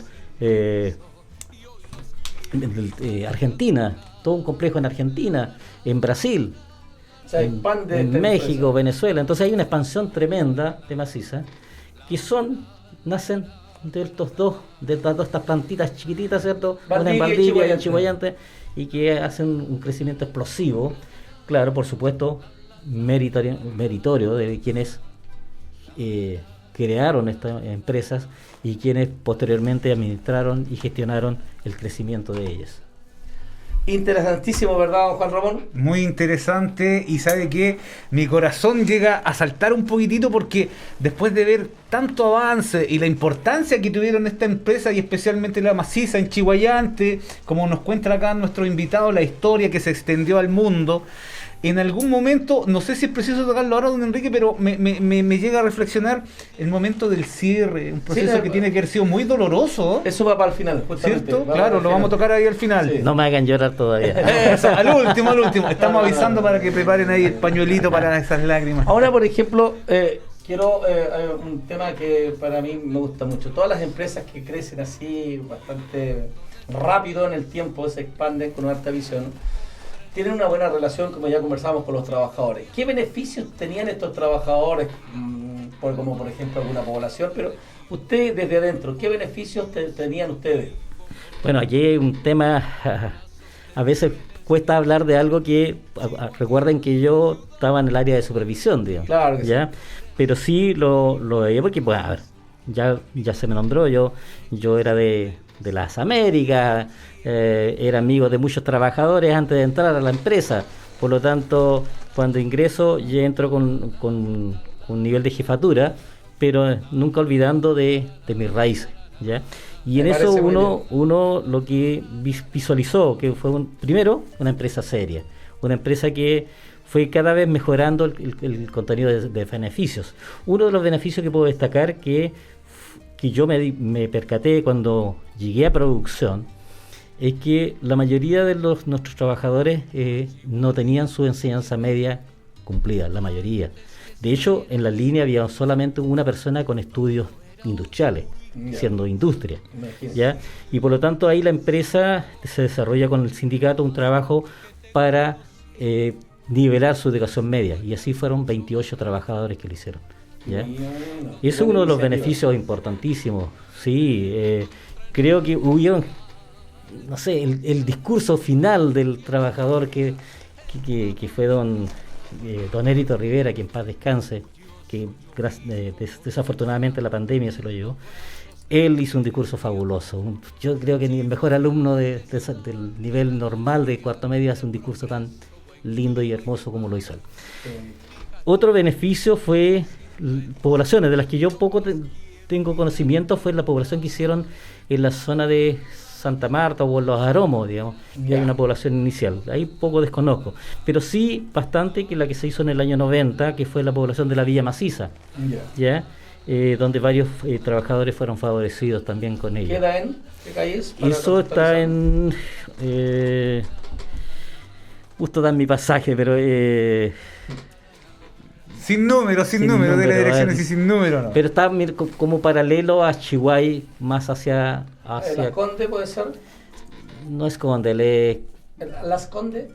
Argentina, todo un complejo en Argentina, en Brasil, O sea, en México, Venezuela. Entonces hay una expansión tremenda de Maciza, que nacen de estas plantitas chiquititas, ¿cierto? Una en Valdivia y en Chihuayante, y que hacen un crecimiento explosivo. Claro, por supuesto, meritorio de quienes crearon estas empresas y quienes posteriormente administraron y gestionaron el crecimiento de ellas. Interesantísimo, ¿verdad, don Juan Ramón? Muy interesante, y sabe que mi corazón llega a saltar un poquitito porque después de ver tanto avance y la importancia que tuvieron esta empresa y especialmente la Maciza en Chihuayante, como nos cuenta acá nuestro invitado, la historia que se extendió al mundo, en algún momento, no sé si es preciso tocarlo ahora, don Enrique, pero me llega a reflexionar el momento del cierre, un proceso que tiene que haber sido muy doloroso. Eso va para el final, justamente. ¿Cierto? Claro, lo vamos a tocar ahí al final. Sí. No me hagan llorar todavía. Eso, al último. Estamos avisando para que preparen ahí el pañuelito para esas lágrimas. Ahora, por ejemplo, quiero un tema que para mí me gusta mucho. Todas las empresas que crecen así bastante rápido en el tiempo, se expanden con una alta visión, tienen una buena relación, como ya conversamos, con los trabajadores. ¿Qué beneficios tenían estos trabajadores, como por ejemplo alguna población? Pero ustedes desde adentro, ¿qué beneficios tenían ustedes? Bueno, aquí hay un tema, a veces cuesta hablar de algo que, recuerden que yo estaba en el área de supervisión, digamos. Claro que ¿ya? sí. Pero sí lo veía porque, pues, a ver, ya se me nombró, yo era de las Américas, era amigo de muchos trabajadores antes de entrar a la empresa, por lo tanto, cuando ingreso, ya entro con un nivel de jefatura, pero nunca olvidando de mis raíces, ¿ya? Y en eso uno lo que visualizó, que fue primero una empresa seria, una empresa que fue cada vez mejorando el contenido de beneficios. Uno de los beneficios que puedo destacar que yo me percaté cuando llegué a producción es que la mayoría de nuestros trabajadores no tenían su enseñanza media cumplida, la mayoría. De hecho, en la línea había solamente una persona con estudios industriales, siendo industria, ¿ya? Y por lo tanto ahí la empresa se desarrolla con el sindicato un trabajo para nivelar su educación media, y así fueron 28 trabajadores que lo hicieron, ¿ya? Y eso es uno de los beneficios importantísimos. Sí, creo que hubieron, no sé, el discurso final del trabajador que fue don Érito Rivera, que en paz descanse, que desafortunadamente la pandemia se lo llevó. Él hizo un discurso fabuloso. Yo creo que ni el mejor alumno del nivel normal de cuarto medio hace un discurso tan lindo y hermoso como lo hizo él. Otro beneficio fue poblaciones de las que yo poco tengo conocimiento, fue la población que hicieron en la zona de Santa Marta o en los Aromos, digamos, y Ya. hay una población inicial. Ahí poco desconozco, pero sí bastante que la que se hizo en el año 90, que fue la población de la Villa Maciza, Ya. ¿ya? Donde varios trabajadores fueron favorecidos también con ella. ¿Queda en qué calle es? Para Eso está en... justo da mi pasaje, pero... Sin número, Sin de las número, direcciones y sin número, ¿no? pero está como paralelo a Chihuahua, más hacia... ¿Las Condes puede ser? No es Conde, ¿Las Condes?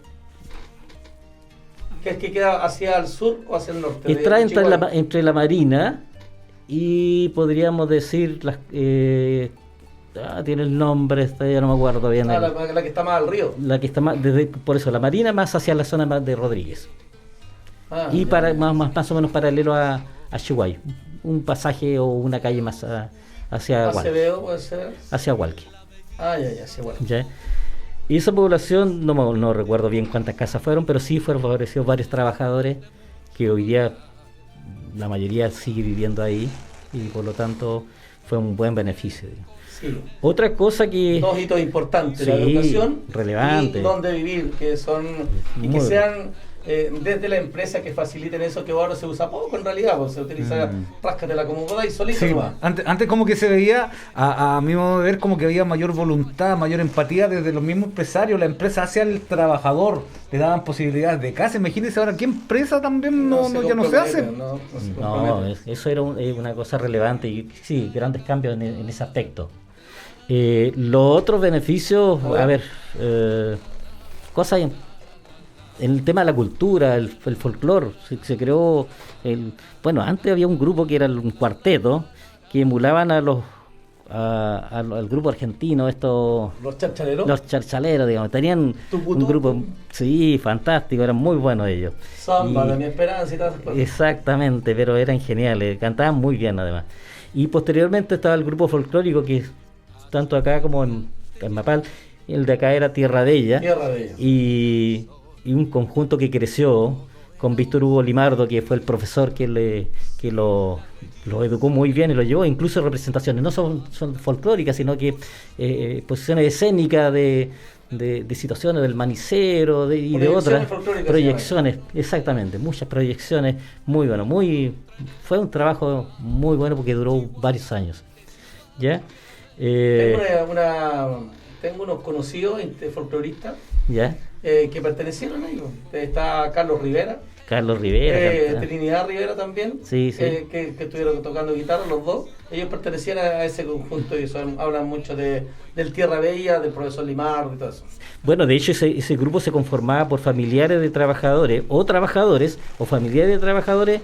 ¿Que es que queda hacia el sur o hacia el norte? está de entre Chihuahua? la Marina y podríamos decir... tiene el nombre, ya no me acuerdo bien. La que está más al río. La que está más... por eso, la Marina más hacia la zona más de Rodríguez. Y ya. más o menos paralelo a Chihuahua. Un pasaje o una calle más hacia Hualqui. Acevedo puede ser. Hacia Hualqui. Ya, sí, bueno. ¿Ya? Y esa población, no recuerdo bien cuántas casas fueron, pero sí fueron favorecidos varios trabajadores que hoy día la mayoría sigue viviendo ahí y por lo tanto fue un buen beneficio. Digamos. Sí. Otra cosa que... Dos hitos importantes, la Sí, educación relevante. y dónde vivir, que son y Muy que bien. sean desde la empresa que faciliten eso, que ahora se usa poco en realidad, pues se utiliza ráscatela como podáis solito Sí, nomás. antes como que se veía, a mi modo de ver, como que había mayor voluntad, mayor empatía desde los mismos empresarios, la empresa hacia el trabajador, le daban posibilidades de casa. Imagínense ahora, ¿qué empresa también ya no se hace? No se No, compromete. eso era una cosa relevante y sí, grandes cambios en ese aspecto. Los otros beneficios, a ver, cosas en el tema de la cultura, el folclore, se creó, bueno, antes había un grupo que era un cuarteto que emulaban al grupo argentino, Los chachaleros, los charchaleros, digamos, tenían Tucutú. un grupo, sí, fantástico, eran muy buenos ellos. Samba, Y- de mi esperanza y todas esas cosas. Exactamente, pero eran geniales, cantaban muy bien además. Y posteriormente estaba el grupo folclórico que tanto acá como en Mapal, el de acá era Tierra de Ella. Tierra de Ella. Y un conjunto que creció con Víctor Hugo Limardo, que fue el profesor que lo educó muy bien y lo llevó, incluso representaciones, no son folclóricas, sino que posiciones escénicas de situaciones del manicero y de otras folclóricas, proyecciones, exactamente, muchas proyecciones, muy bueno, fue un trabajo muy bueno porque duró varios años. ¿Ya? Tengo unos conocidos folcloristas ¿Ya? que pertenecieron a ellos. Está Carlos Rivera, Carlos Rivera. Trinidad Rivera también, Sí, sí. que estuvieron tocando guitarra los dos. Ellos pertenecían a ese conjunto y hablan mucho del Tierra Bella, del profesor Limardo y todo eso. Bueno, de hecho ese grupo se conformaba por familiares de trabajadores o familiares de trabajadores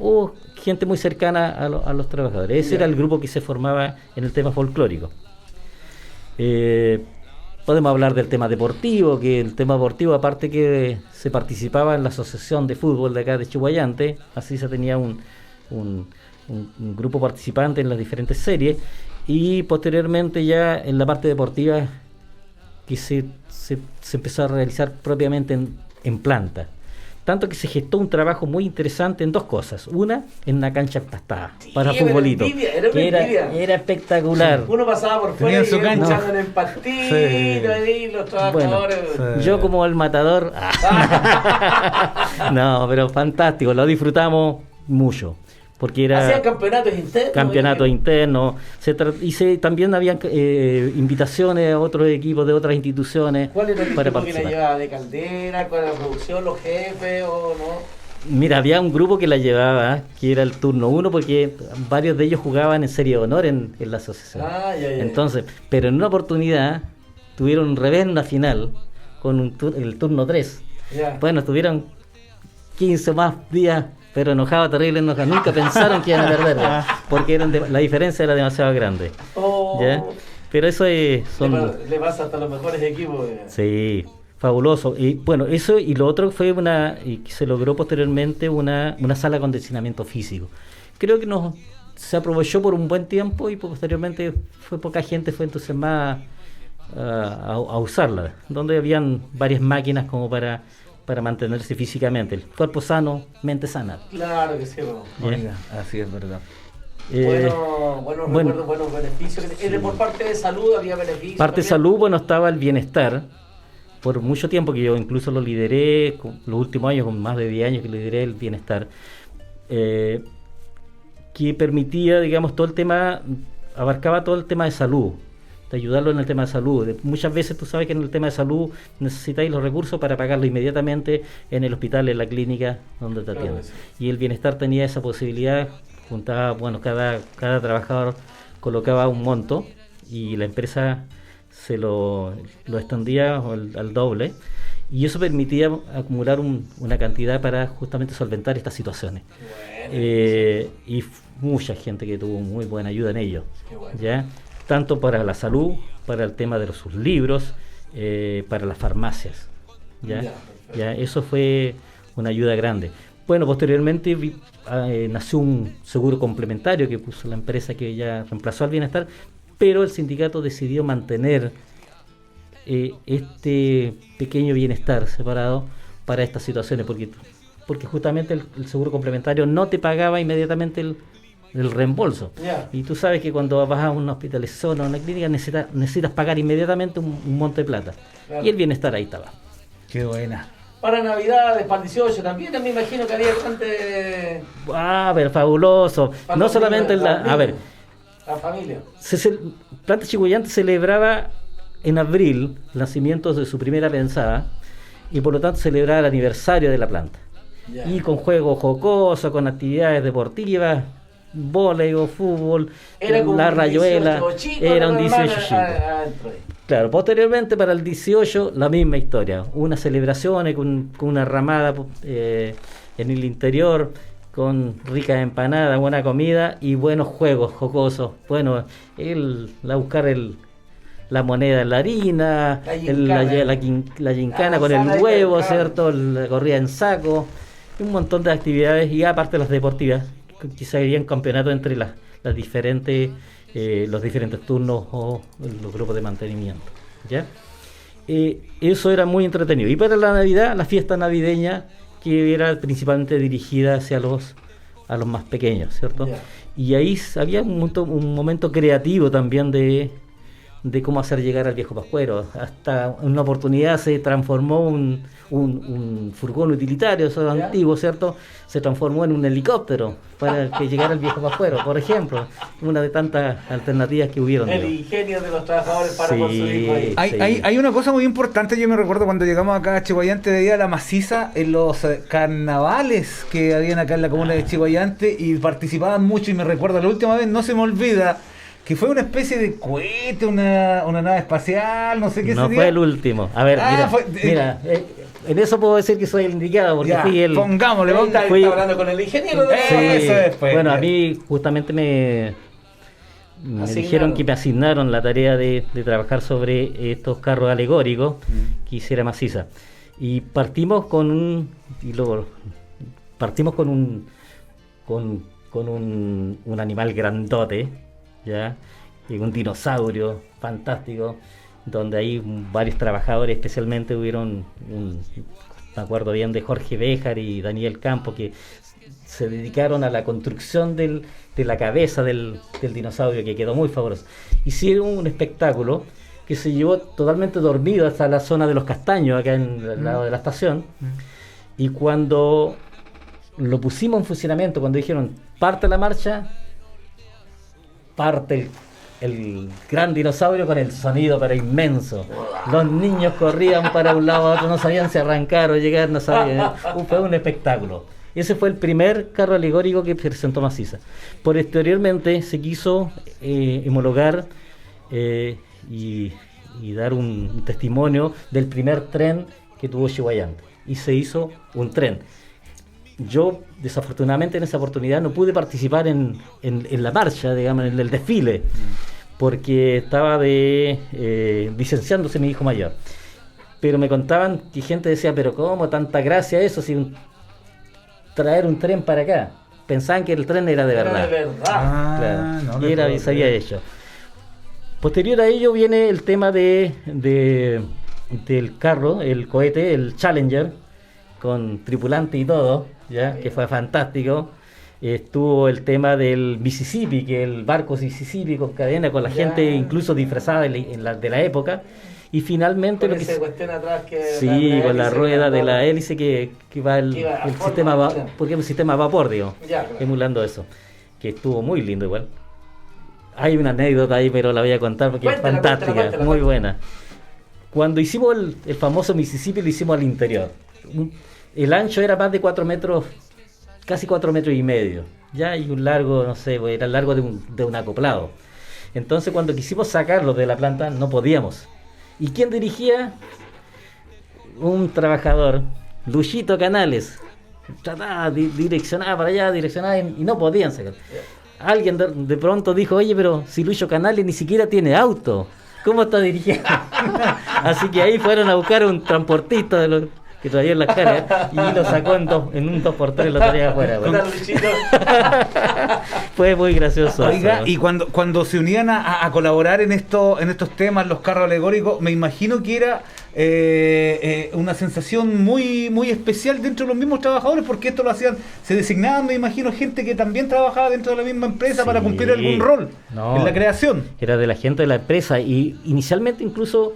o gente muy cercana a los trabajadores. Ese Ya. era el grupo que se formaba en el tema folclórico. Podemos hablar del tema deportivo, que el tema deportivo, aparte que se participaba en la asociación de fútbol de acá de Chihuayante, así se tenía un grupo participante en las diferentes series, y posteriormente ya en la parte deportiva que se empezó a realizar propiamente en planta. Tanto que se gestó un trabajo muy interesante en dos cosas. Una, en una cancha empastada para era futbolito, envidia, era una que envidia. era espectacular. Uno pasaba por fuera Tenían y su iban cancha. echando en el partido, Sí. ahí los trabajadores. Sí. Yo como el matador, no, pero fantástico, lo disfrutamos mucho, porque Hacían era campeonatos internos. campeonato interno, también habían invitaciones a otros equipos de otras instituciones ¿Cuál era el para equipo que la participar. llevaba de Caldera? ¿Cuál era la producción? ¿Los jefes o no? Mira, había un grupo que la llevaba, que era el turno 1, porque varios de ellos jugaban en serie de honor en la asociación. Ya. Entonces, pero en una oportunidad tuvieron un revés en la final con el turno 3. Ya. Bueno, estuvieron 15 más días, pero enojados, terrible enojados. Nunca pensaron que iban a perder, porque la diferencia era demasiado grande. Oh, ¿Ya? Pero eso le pasa hasta los mejores equipos. Sí, fabuloso. Y bueno, eso y lo otro fue y que se logró posteriormente una sala de acondicionamiento físico. Creo que se aprovechó por un buen tiempo y posteriormente poca gente fue entusiasmada a usarla, donde habían varias máquinas como para mantenerse físicamente. El cuerpo sano, mente sana. Claro que sí. ¿Ya? Oiga, así es verdad. Buenos bueno, recuerdos, buenos beneficios. Por parte de salud había beneficios. Parte de también. salud, bueno, estaba el bienestar. Por mucho tiempo que yo incluso lo lideré, los últimos años, con más de 10 años que lideré el bienestar, que permitía, digamos, todo el tema, abarcaba todo el tema de salud, de ayudarlo en el tema de salud. Muchas veces tú sabes que en el tema de salud necesitáis los recursos para pagarlo inmediatamente en el hospital, en la clínica donde te atienden. Claro, Y el bienestar tenía esa posibilidad, juntaba, bueno, cada trabajador colocaba un monto y la empresa se lo extendía al doble, y eso permitía acumular una cantidad para justamente solventar estas situaciones. Y mucha gente que tuvo muy buena ayuda en ello, Bueno. ¿ya? Tanto para la salud, para el tema de sus libros, para las farmacias, ¿ya? Ya, perfecto. ¿Ya? Eso fue una ayuda grande. Bueno, posteriormente nació un seguro complementario que puso la empresa, que ya reemplazó al bienestar, pero el sindicato decidió mantener este pequeño bienestar separado para estas situaciones, porque justamente el seguro complementario no te pagaba inmediatamente el reembolso. Ya. Y tú sabes que cuando vas a una hospitalización o a una clínica necesitas pagar inmediatamente un monto de plata. Claro. Y el bienestar ahí estaba. Qué buena. Para Navidades, para el 18 también me imagino que había bastante. Pero fabuloso. Para No los solamente niños, a ver, la familia. Planta Chihuayante celebraba en abril el nacimiento de su primera pensada, y por lo tanto celebraba el aniversario de la planta. Ya. Y con juegos jocosos, con actividades deportivas, voleibol, fútbol, Era como la un rayuela, 18 chico, era un normal, 18 chico. adentro ahí. Claro, posteriormente para el 18 la misma historia, unas celebraciones con una ramada en el interior, con ricas empanadas, buena comida y buenos juegos jocosos. Bueno, buscar la moneda en la harina, La gincana. la gincana La con el manzana y huevo, pescado. ¿cierto? La corrida en saco, y un montón de actividades, y aparte las deportivas, que se harían campeonatos entre las diferentes los diferentes turnos o los grupos de mantenimiento, ¿ya? Eso era muy entretenido. Y para la Navidad, la fiesta navideña, que era principalmente dirigida hacia los más pequeños, ¿cierto? Ya. Y ahí había un momento creativo también de cómo hacer llegar al viejo pascuero. Hasta en una oportunidad se transformó un furgón utilitario, eso ¿Ya? antiguo, ¿cierto? Se transformó en un helicóptero para que llegara el viejo pascuero, por ejemplo. Una de tantas alternativas que hubieron. El digamos. ingenio de los trabajadores para Sí. construir ahí. Hay una cosa muy importante. Yo me recuerdo cuando llegamos acá a Chihuayante, veía la maciza en los carnavales que habían acá en la comuna de Chihuayante, y participaban mucho. Y me recuerdo la última vez, no se me olvida, que fue una especie de cohete, una nave espacial, no sé qué No sería. fue el último. A ver, mira, en eso puedo decir que soy el indicado, porque Ya, fui el... pongámosle, Ahí está, fui- está hablando con el ingeniero de Sí, Eso es, pues. bueno, a mí justamente me Asignaron. dijeron que me asignaron la tarea de trabajar sobre estos carros alegóricos que hiciera Maciza. Y partimos con un animal grandote, ¿ya? Y un dinosaurio fantástico, donde ahí varios trabajadores, especialmente me acuerdo bien de Jorge Béjar y Daniel Campo, que se dedicaron a la construcción de la cabeza del dinosaurio, que quedó muy fabuloso. Hicieron un espectáculo que se llevó totalmente dormido hasta la zona de los Castaños, acá en el lado de la estación, y cuando lo pusimos en funcionamiento, cuando dijeron parte la marcha, parte el gran dinosaurio con el sonido pero inmenso. Los niños corrían para un lado a otro, no sabían si arrancar o llegar, no sabían. Fue un espectáculo. Ese fue el primer carro alegórico que presentó Maciza. Posteriormente se quiso homologar y dar un testimonio del primer tren que tuvo Chihuayante. Y se hizo un tren. Yo, desafortunadamente, en esa oportunidad no pude participar en la marcha, digamos, en el desfile, porque estaba licenciándose mi hijo mayor. Pero me contaban que gente decía, pero ¿cómo tanta gracia eso si traer un tren para acá? Pensaban que el tren era de verdad. Era de verdad. Ah, Claro. no Y le puedo se había creer. hecho. Posterior a ello viene el tema del carro, el cohete, el Challenger, con tripulante y todo, ya, que fue fantástico. Estuvo el tema del Mississippi, que el barco Mississippi con cadena, con la gente incluso disfrazada de la época. Y finalmente con ese cuestión atrás que sí, con la rueda de la hélice que va el sistema, porque es un sistema a vapor, digo, claro. Emulando eso, que estuvo muy lindo igual. Hay una anécdota ahí, pero la voy a contar porque es fantástica, cuéntala. muy buena. Cuando hicimos el famoso Mississippi, lo hicimos al interior. El ancho era más de 4 metros, casi 4 metros y medio, ya, y un largo, no sé, era el largo de un acoplado. Entonces cuando quisimos sacarlo de la planta, no podíamos. ¿Y quién dirigía? Un trabajador, Luchito Canales. Trataba, direccionaba para allá, direccionaba y no podían sacar. Alguien de pronto dijo, oye, pero si Lucho Canales ni siquiera tiene auto, ¿cómo está dirigiendo? Así que ahí fueron a buscar un transportista de los que traía en las caras y lo sacó en un 2x3, lo traía afuera. Bueno. Fue muy gracioso. Oiga, eso. y cuando se unían a colaborar en estos temas, los carros alegóricos, me imagino que era una sensación muy, muy especial dentro de los mismos trabajadores, porque esto lo hacían, se designaban, me imagino, gente que también trabajaba dentro de la misma empresa para cumplir algún rol en la creación. Era de la gente de la empresa y inicialmente incluso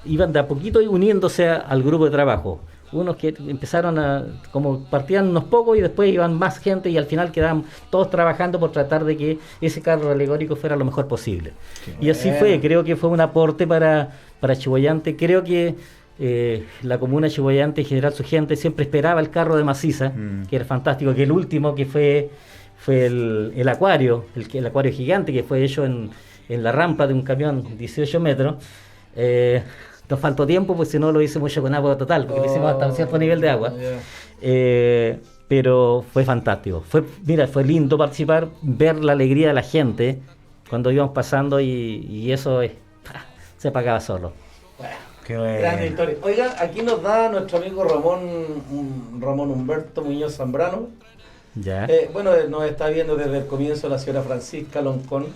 iban de a poquito uniéndose al grupo de trabajo. Unos que empezaron como partían unos pocos y después iban más gente y al final quedaban todos trabajando por tratar de que ese carro alegórico fuera lo mejor posible. Y así fue, creo que fue un aporte para Chihuayante. Creo que la comuna de Chihuayante, en general su gente, siempre esperaba el carro de Maciza, que era fantástico, que el último que fue el acuario, el acuario gigante que fue hecho en la rampa de un camión 18 metros. Nos faltó tiempo, pues si no lo hice mucho con agua total, porque lo hicimos hasta un cierto nivel de agua. Pero fue fantástico. Fue lindo participar, ver la alegría de la gente cuando íbamos pasando y eso se pagaba solo. Bueno, qué bueno. Gran historia. Oiga, aquí nos da nuestro amigo Ramón Humberto Muñoz Zambrano. Ya. Nos está viendo desde el comienzo la señora Francisca Loncón,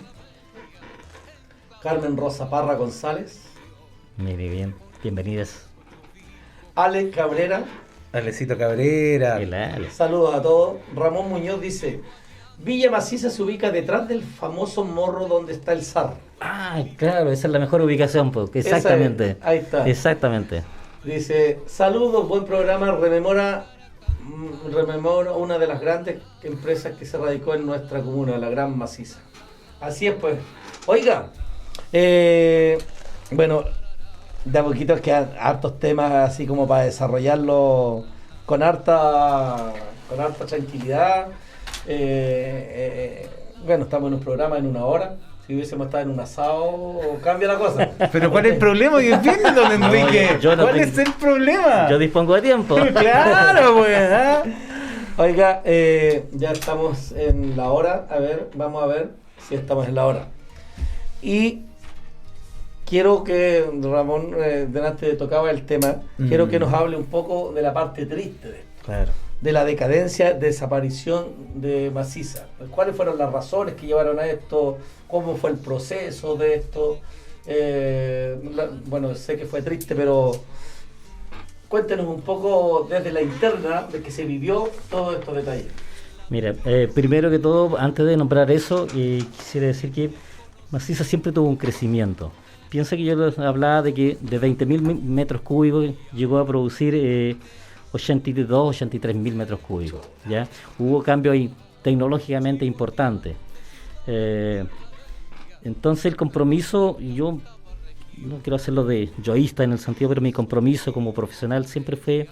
Carmen Rosa Parra González, Mire bien, bienvenidas. Alex Cabrera. Alecito Cabrera. Saludos a todos. Ramón Muñoz dice: Villa Maciza se ubica detrás del famoso morro donde está el zar. Ah, claro, esa es la mejor ubicación, porque exactamente. Ahí está. Exactamente. Dice: saludos, buen programa. Rememora una de las grandes empresas que se radicó en nuestra comuna, la Gran Maciza. Así es, pues. Oiga, de a poquito es que hartos temas así como para desarrollarlo con harta tranquilidad. Estamos en un programa en 1 hora. Si hubiésemos estado en un asado, cambia la cosa. Pero ¿cuál es el problema? Yo entiendo, don Enrique. ¿Cuál es el problema? Yo dispongo de tiempo. Claro, pues. Oiga, ya estamos en la hora. A ver, vamos a ver si estamos en la hora. Y quiero que Ramón, delante tocaba el tema, quiero que nos hable un poco de la parte triste de esto. Claro. De la decadencia, desaparición de Maciza. ¿Cuáles fueron las razones que llevaron a esto? ¿Cómo fue el proceso de esto? Sé que fue triste, pero cuéntenos un poco desde la interna de que se vivió todos estos detalles. Mira, primero que todo, antes de nombrar eso, quisiera decir que Maciza siempre tuvo un crecimiento. Piensa que yo les hablaba de que de 20.000 metros cúbicos llegó a producir 83.000 metros cúbicos. ¿Ya? Hubo cambios ahí tecnológicamente importantes. Entonces el compromiso, yo no quiero hacerlo de yoísta en el sentido, pero mi compromiso como profesional siempre fue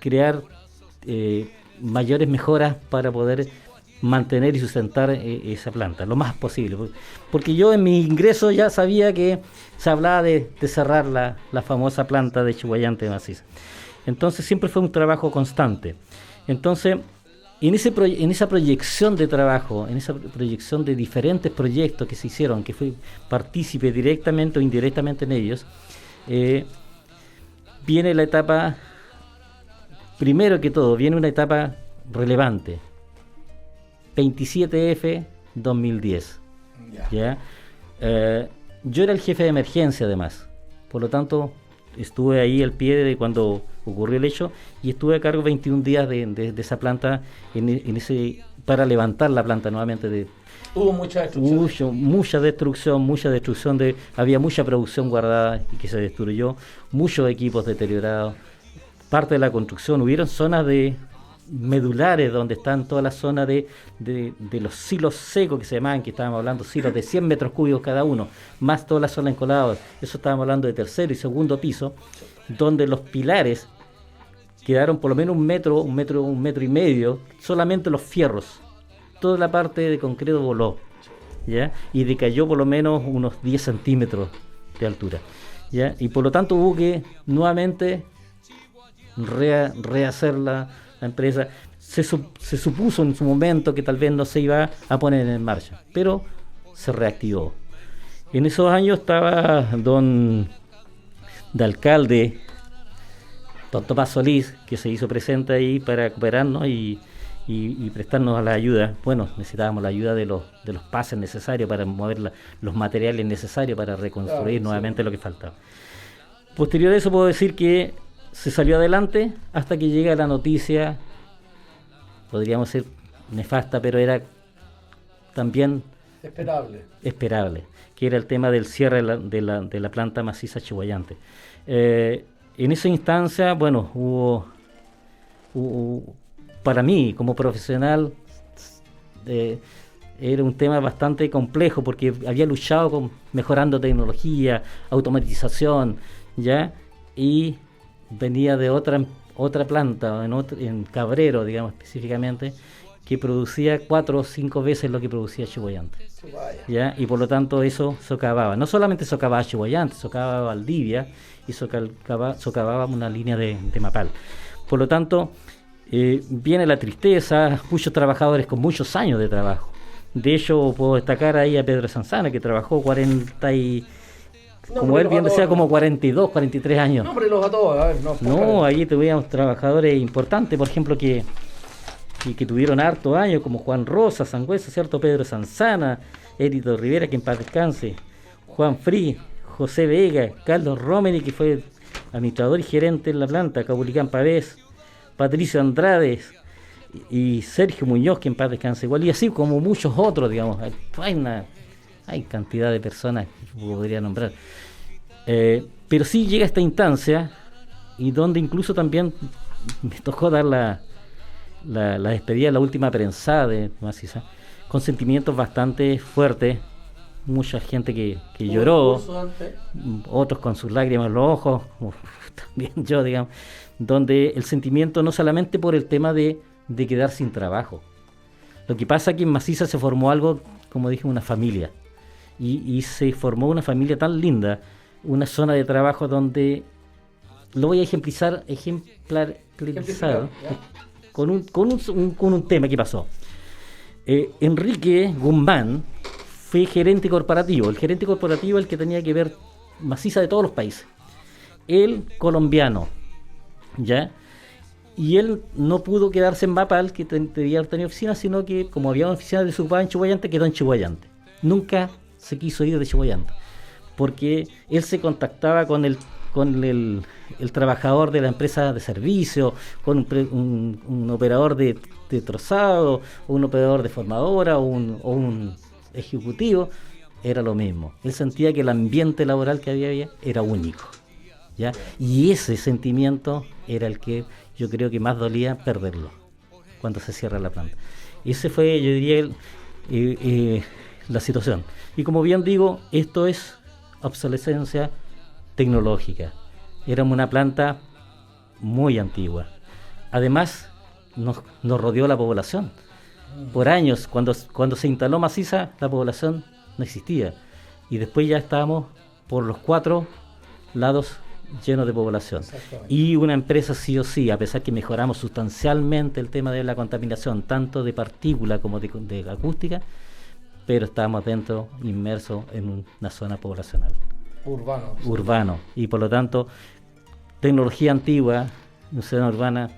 crear mayores mejoras para poder mantener y sustentar esa planta lo más posible, porque yo en mi ingreso ya sabía que se hablaba de cerrar la famosa planta de Chihuayante de Maciza. Entonces siempre fue un trabajo constante. Entonces en esa proyección de trabajo, en esa proyección de diferentes proyectos que se hicieron, que fui partícipe directamente o indirectamente en ellos, viene la etapa, primero que todo, viene una etapa relevante. 27F 2010. ¿Ya? Yo era el jefe de emergencia además, por lo tanto estuve ahí al pie de cuando ocurrió el hecho y estuve a cargo 21 días de esa planta para levantar la planta nuevamente. Hubo mucha destrucción. Mucha destrucción había mucha producción guardada y que se destruyó, muchos equipos deteriorados, parte de la construcción, hubieron zonas medulares donde están todas las zonas de los silos secos que se llamaban, que estábamos hablando, silos de 100 metros cúbicos cada uno, más todas las zonas encoladas, eso estábamos hablando de tercero y segundo piso, donde los pilares quedaron por lo menos un metro y medio, solamente los fierros, toda la parte de concreto voló, ¿ya? Y decayó por lo menos unos 10 centímetros de altura, ¿ya? Y por lo tanto hubo que nuevamente rehacer la empresa. Se supuso en su momento que tal vez no se iba a poner en marcha, pero se reactivó. En esos años estaba de alcalde don Tomás Solís, que se hizo presente ahí para cooperarnos y prestarnos a la ayuda. Bueno, necesitábamos la ayuda de los pases necesarios para mover los materiales necesarios para reconstruir nuevamente lo que faltaba. Posterior a eso puedo decir que se salió adelante hasta que llega la noticia, podríamos ser nefasta, pero era también esperable, que era el tema del cierre de la planta maciza Chillhuayante. En esa instancia, bueno, hubo para mí como profesional era un tema bastante complejo porque había luchado mejorando tecnología, automatización, ¿ya? Y venía de otra planta, en Cabrero, digamos específicamente, que producía 4 o 5 veces lo que producía Chillhuayante, ¿ya? Y por lo tanto eso socavaba, no solamente socavaba Chillhuayante, socavaba Valdivia y socavaba una línea de Mapal. Por lo tanto, viene la tristeza, muchos trabajadores con muchos años de trabajo. De hecho, puedo destacar ahí a Pedro Sanzana, que trabajó 40 y... como él bien decía, como 42, 43 años. Nómbrelos a todos, a ver, no, ahí tuvimos trabajadores importantes, por ejemplo, que tuvieron harto años, como Juan Rosa, Sangüesa, ¿cierto? Pedro Sanzana, Érito Rivera, que en paz descanse, Juan Frí, José Vega, Carlos Romeri, que fue administrador y gerente en la planta, Caupolicán Pavés, Patricio Andrade y Sergio Muñoz, que en paz descanse igual, y así como muchos otros, digamos. Hay cantidad de personas que podría nombrar. Pero sí llega esta instancia, y donde incluso también me tocó dar la despedida, la última prensada de Maciza, con sentimientos bastante fuertes. Mucha gente que lloró, otros con sus lágrimas en los ojos, también yo, digamos, donde el sentimiento no solamente por el tema de quedar sin trabajo. Lo que pasa es que en Maciza se formó algo, como dije, una familia, y se formó una familia tan linda, una zona de trabajo donde lo voy a ejemplarizar con un tema que pasó. Enrique Guzmán fue gerente corporativo. El gerente corporativo es el que tenía que ver Maciza de todos los países. Él, colombiano, ¿ya? Y él no pudo quedarse en Mapal, que debía haber tenido oficina, sino que como había una oficina desocupada en Chillhuayante, quedó en Chillhuayante. Nunca se quiso ir de Chillhuayante, porque él se contactaba con el trabajador de la empresa de servicio, con un operador de trozado, o un operador de formadora, o un ejecutivo, era lo mismo. Él sentía que el ambiente laboral que había era único, ¿ya? Y ese sentimiento era el que yo creo que más dolía perderlo cuando se cierra la planta. Ese fue, yo diría, la situación. Y como bien digo, esto es obsolescencia tecnológica. Éramos una planta muy antigua. Además, nos rodeó la población. Por años, cuando se instaló Maciza, la población no existía. Y después ya estábamos por los 4 lados llenos de población. Y una empresa sí o sí, a pesar que mejoramos sustancialmente el tema de la contaminación, tanto de partícula como de acústica, pero estábamos inmersos en una zona poblacional. Urbano. Y por lo tanto, tecnología antigua, una zona urbana,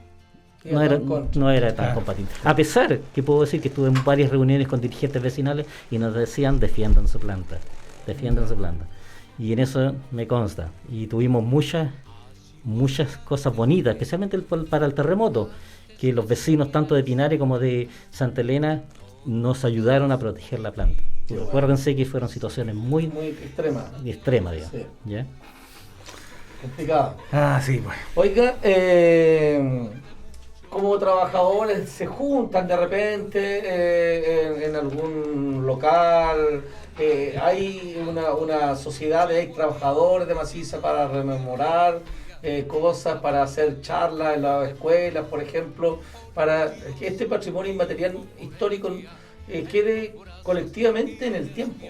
no era tan compatible. A pesar que puedo decir que estuve en varias reuniones con dirigentes vecinales y nos decían defiendan su planta. Y en eso me consta. Y tuvimos muchas muchas cosas bonitas, especialmente para el terremoto, que los vecinos tanto de Pinares como de Santa Elena nos ayudaron a proteger la planta. Sí, Acuérdense que fueron situaciones muy extremas, digamos. Sí. ¿Ya? Complicado. Sí, pues. Oiga, como trabajadores se juntan de repente en algún local, hay una sociedad de ex trabajadores de Maciza para rememorar cosas, para hacer charlas en las escuelas, por ejemplo, para que este patrimonio inmaterial histórico quede colectivamente en el tiempo.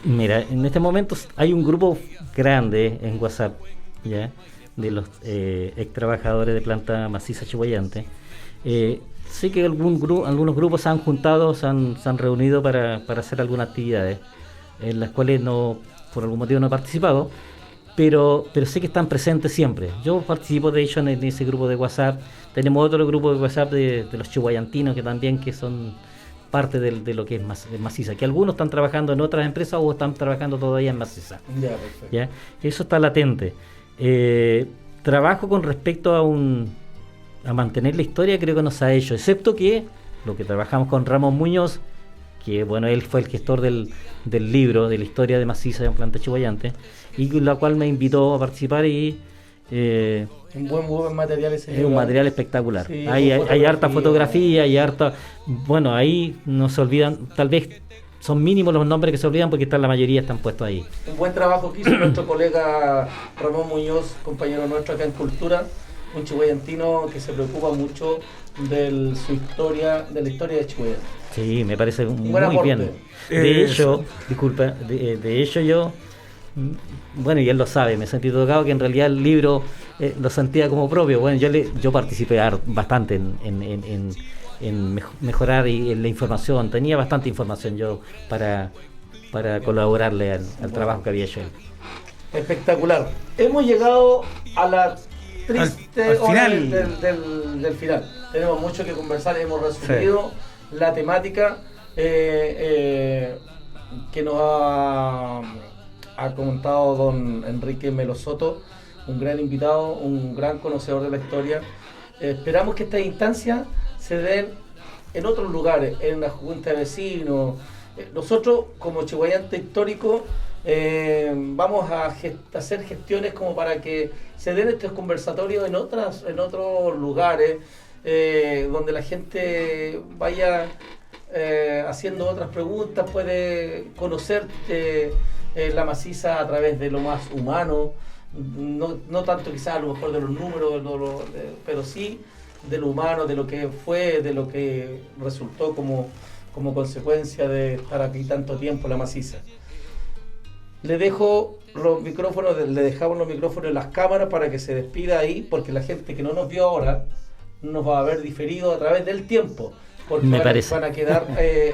Mira, en este momento hay un grupo grande en WhatsApp, ¿ya?, de los ex trabajadores de planta maciza Chillhuayante. Sé que algunos grupos se han juntado, se han reunido para hacer algunas actividades, en las cuales por algún motivo no he participado, pero sé que están presentes siempre. Yo participo de hecho en ese grupo de WhatsApp. Tenemos otro grupo de WhatsApp de los chillhuayantinos que son parte de lo que es Maciza, que algunos están trabajando en otras empresas o están trabajando todavía en Maciza. Ya, perfecto. ¿Ya? Eso está latente. Trabajo con respecto a mantener la historia, creo que no se ha hecho, excepto que lo que trabajamos con Ramón Muñoz, que bueno, él fue el gestor del libro de la historia de Maciza en planta Chillhuayante, y la cual me invitó a participar y un buen material ese. es un material espectacular. Sí, hay harta fotografía, hay harta, bueno, ahí no se olvidan, tal vez son mínimos los nombres que se olvidan porque la mayoría están puestos ahí. Un buen trabajo que hizo nuestro colega Ramón Muñoz, compañero nuestro acá en Cultura, un chillhuayantino que se preocupa mucho de la historia de Chillhuayante. Sí, me parece muy aporte. bien. De hecho, disculpa, de hecho yo, bueno, y él lo sabe, me sentí tocado que en realidad el libro lo sentía como propio. Bueno, yo participé bastante en mejorar en la información, tenía bastante información yo para colaborarle al trabajo que había hecho él. Espectacular. Hemos llegado a la triste al hora final. del final. Tenemos mucho que conversar, hemos resumido la temática que nos ha contado don Enrique Melo Soto, un gran invitado, un gran conocedor de la historia. Esperamos que estas instancias se den en otros lugares, en la junta de vecinos. Nosotros, como Chillhuayante Histórico, vamos a hacer gestiones como para que se den estos conversatorios en otros lugares, donde la gente vaya haciendo otras preguntas, puede conocer la Maciza a través de lo más humano, no tanto quizás a lo mejor de los números, pero sí de lo humano, de lo que fue, de lo que resultó como consecuencia de estar aquí tanto tiempo la Maciza. Le dejamos los micrófonos en las cámaras para que se despida ahí, porque la gente que no nos vio ahora nos va a ver diferido a través del tiempo, porque van a quedar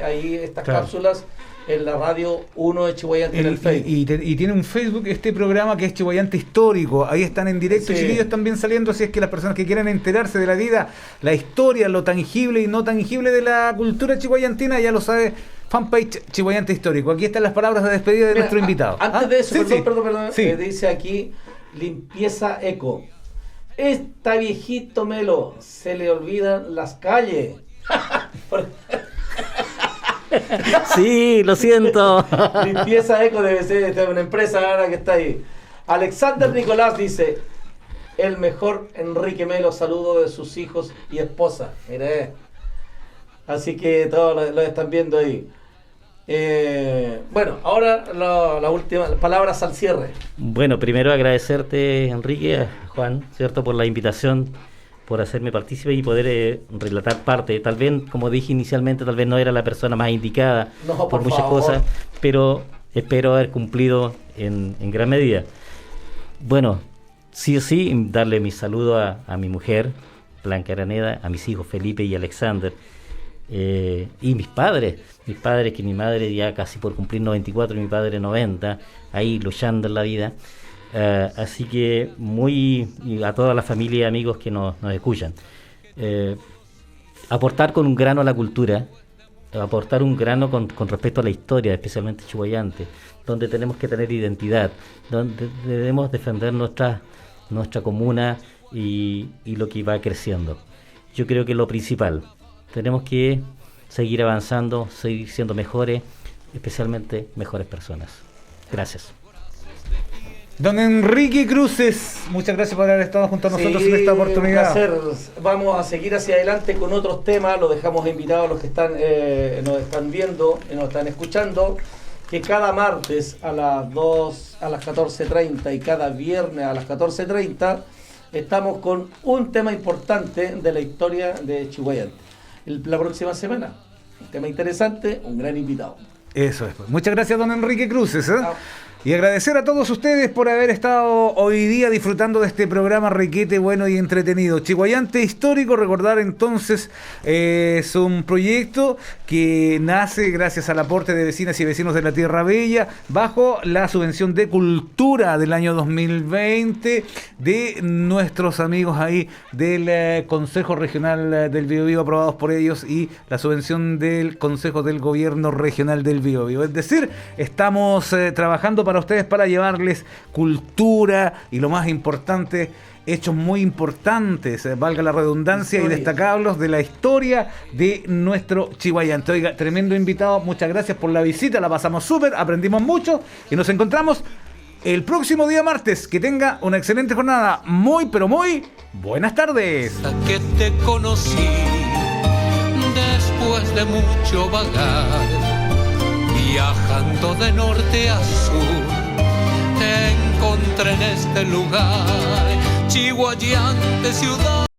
ahí estas cápsulas en la radio 1 de Chillhuayante en el Facebook. Y tiene un Facebook este programa que es Chillhuayante Histórico. Ahí están en directo, chiquillos, también saliendo, así es que las personas que quieran enterarse de la vida, la historia, lo tangible y no tangible de la cultura chillhuayantina, ya lo sabe, fanpage Chillhuayante Histórico. Aquí están las palabras de despedida de nuestro invitado. Antes de eso, perdón, sí. Dice aquí, limpieza eco. Esta viejito Melo, se le olvidan las calles. Sí, lo siento. Limpieza eco debe ser una empresa ahora que está ahí. Alexander Nicolás dice: el mejor Enrique Melo, saludo de sus hijos y esposa. Mire, así que todos lo están viendo ahí. Bueno, ahora las últimas palabras al cierre. Bueno, primero agradecerte, Enrique, a Juan, ¿cierto?, por la invitación, por hacerme partícipe y poder relatar parte. Tal vez, como dije inicialmente, tal vez no era la persona más indicada por muchas cosas, pero espero haber cumplido en gran medida. Bueno, sí o sí, darle mi saludo a mi mujer, Blanca Araneda, a mis hijos Felipe y Alexander, y mis padres, que mi madre ya casi por cumplir 94 y mi padre 90, ahí luchando en la vida. Así que y a toda la familia y amigos que nos escuchan, aportar con un grano a la cultura aportar un grano con respecto a la historia, especialmente chihuayante, donde tenemos que tener identidad, donde debemos defender nuestra comuna y lo que va creciendo. Yo creo que lo principal, tenemos que seguir avanzando, seguir siendo mejores, especialmente mejores personas. Gracias. Don Enrique Cruces, muchas gracias por haber estado junto a nosotros en esta oportunidad. Un placer. Vamos a seguir hacia adelante con otros temas. Los dejamos invitados a los que nos están viendo y nos están escuchando, que cada martes a las 14:30 y cada viernes a las 14:30 estamos con un tema importante de la historia de Chihuayante. La próxima semana, un tema interesante, un gran invitado. Eso es. Muchas gracias, don Enrique Cruces. Y agradecer a todos ustedes por haber estado hoy día disfrutando de este programa requete bueno y entretenido. Chihuayante Histórico, recordar entonces, es un proyecto que nace gracias al aporte de vecinas y vecinos de la Tierra Bella, bajo la subvención de cultura del año 2020 de nuestros amigos ahí del Consejo Regional del Biobío, aprobados por ellos, y la subvención del Consejo del Gobierno Regional del Biobío. Es decir, estamos trabajando para ustedes, para llevarles cultura y, lo más importante, hechos muy importantes, valga la redundancia, y destacables de la historia de nuestro Chihuayante. Oiga, tremendo invitado, muchas gracias por la visita, la pasamos súper, aprendimos mucho y nos encontramos el próximo día martes. Que tenga una excelente jornada. Muy, pero muy buenas tardes. Que te conocí después de mucho vagar, viajando de norte a sur, te encontré en este lugar, chihuayante ciudad.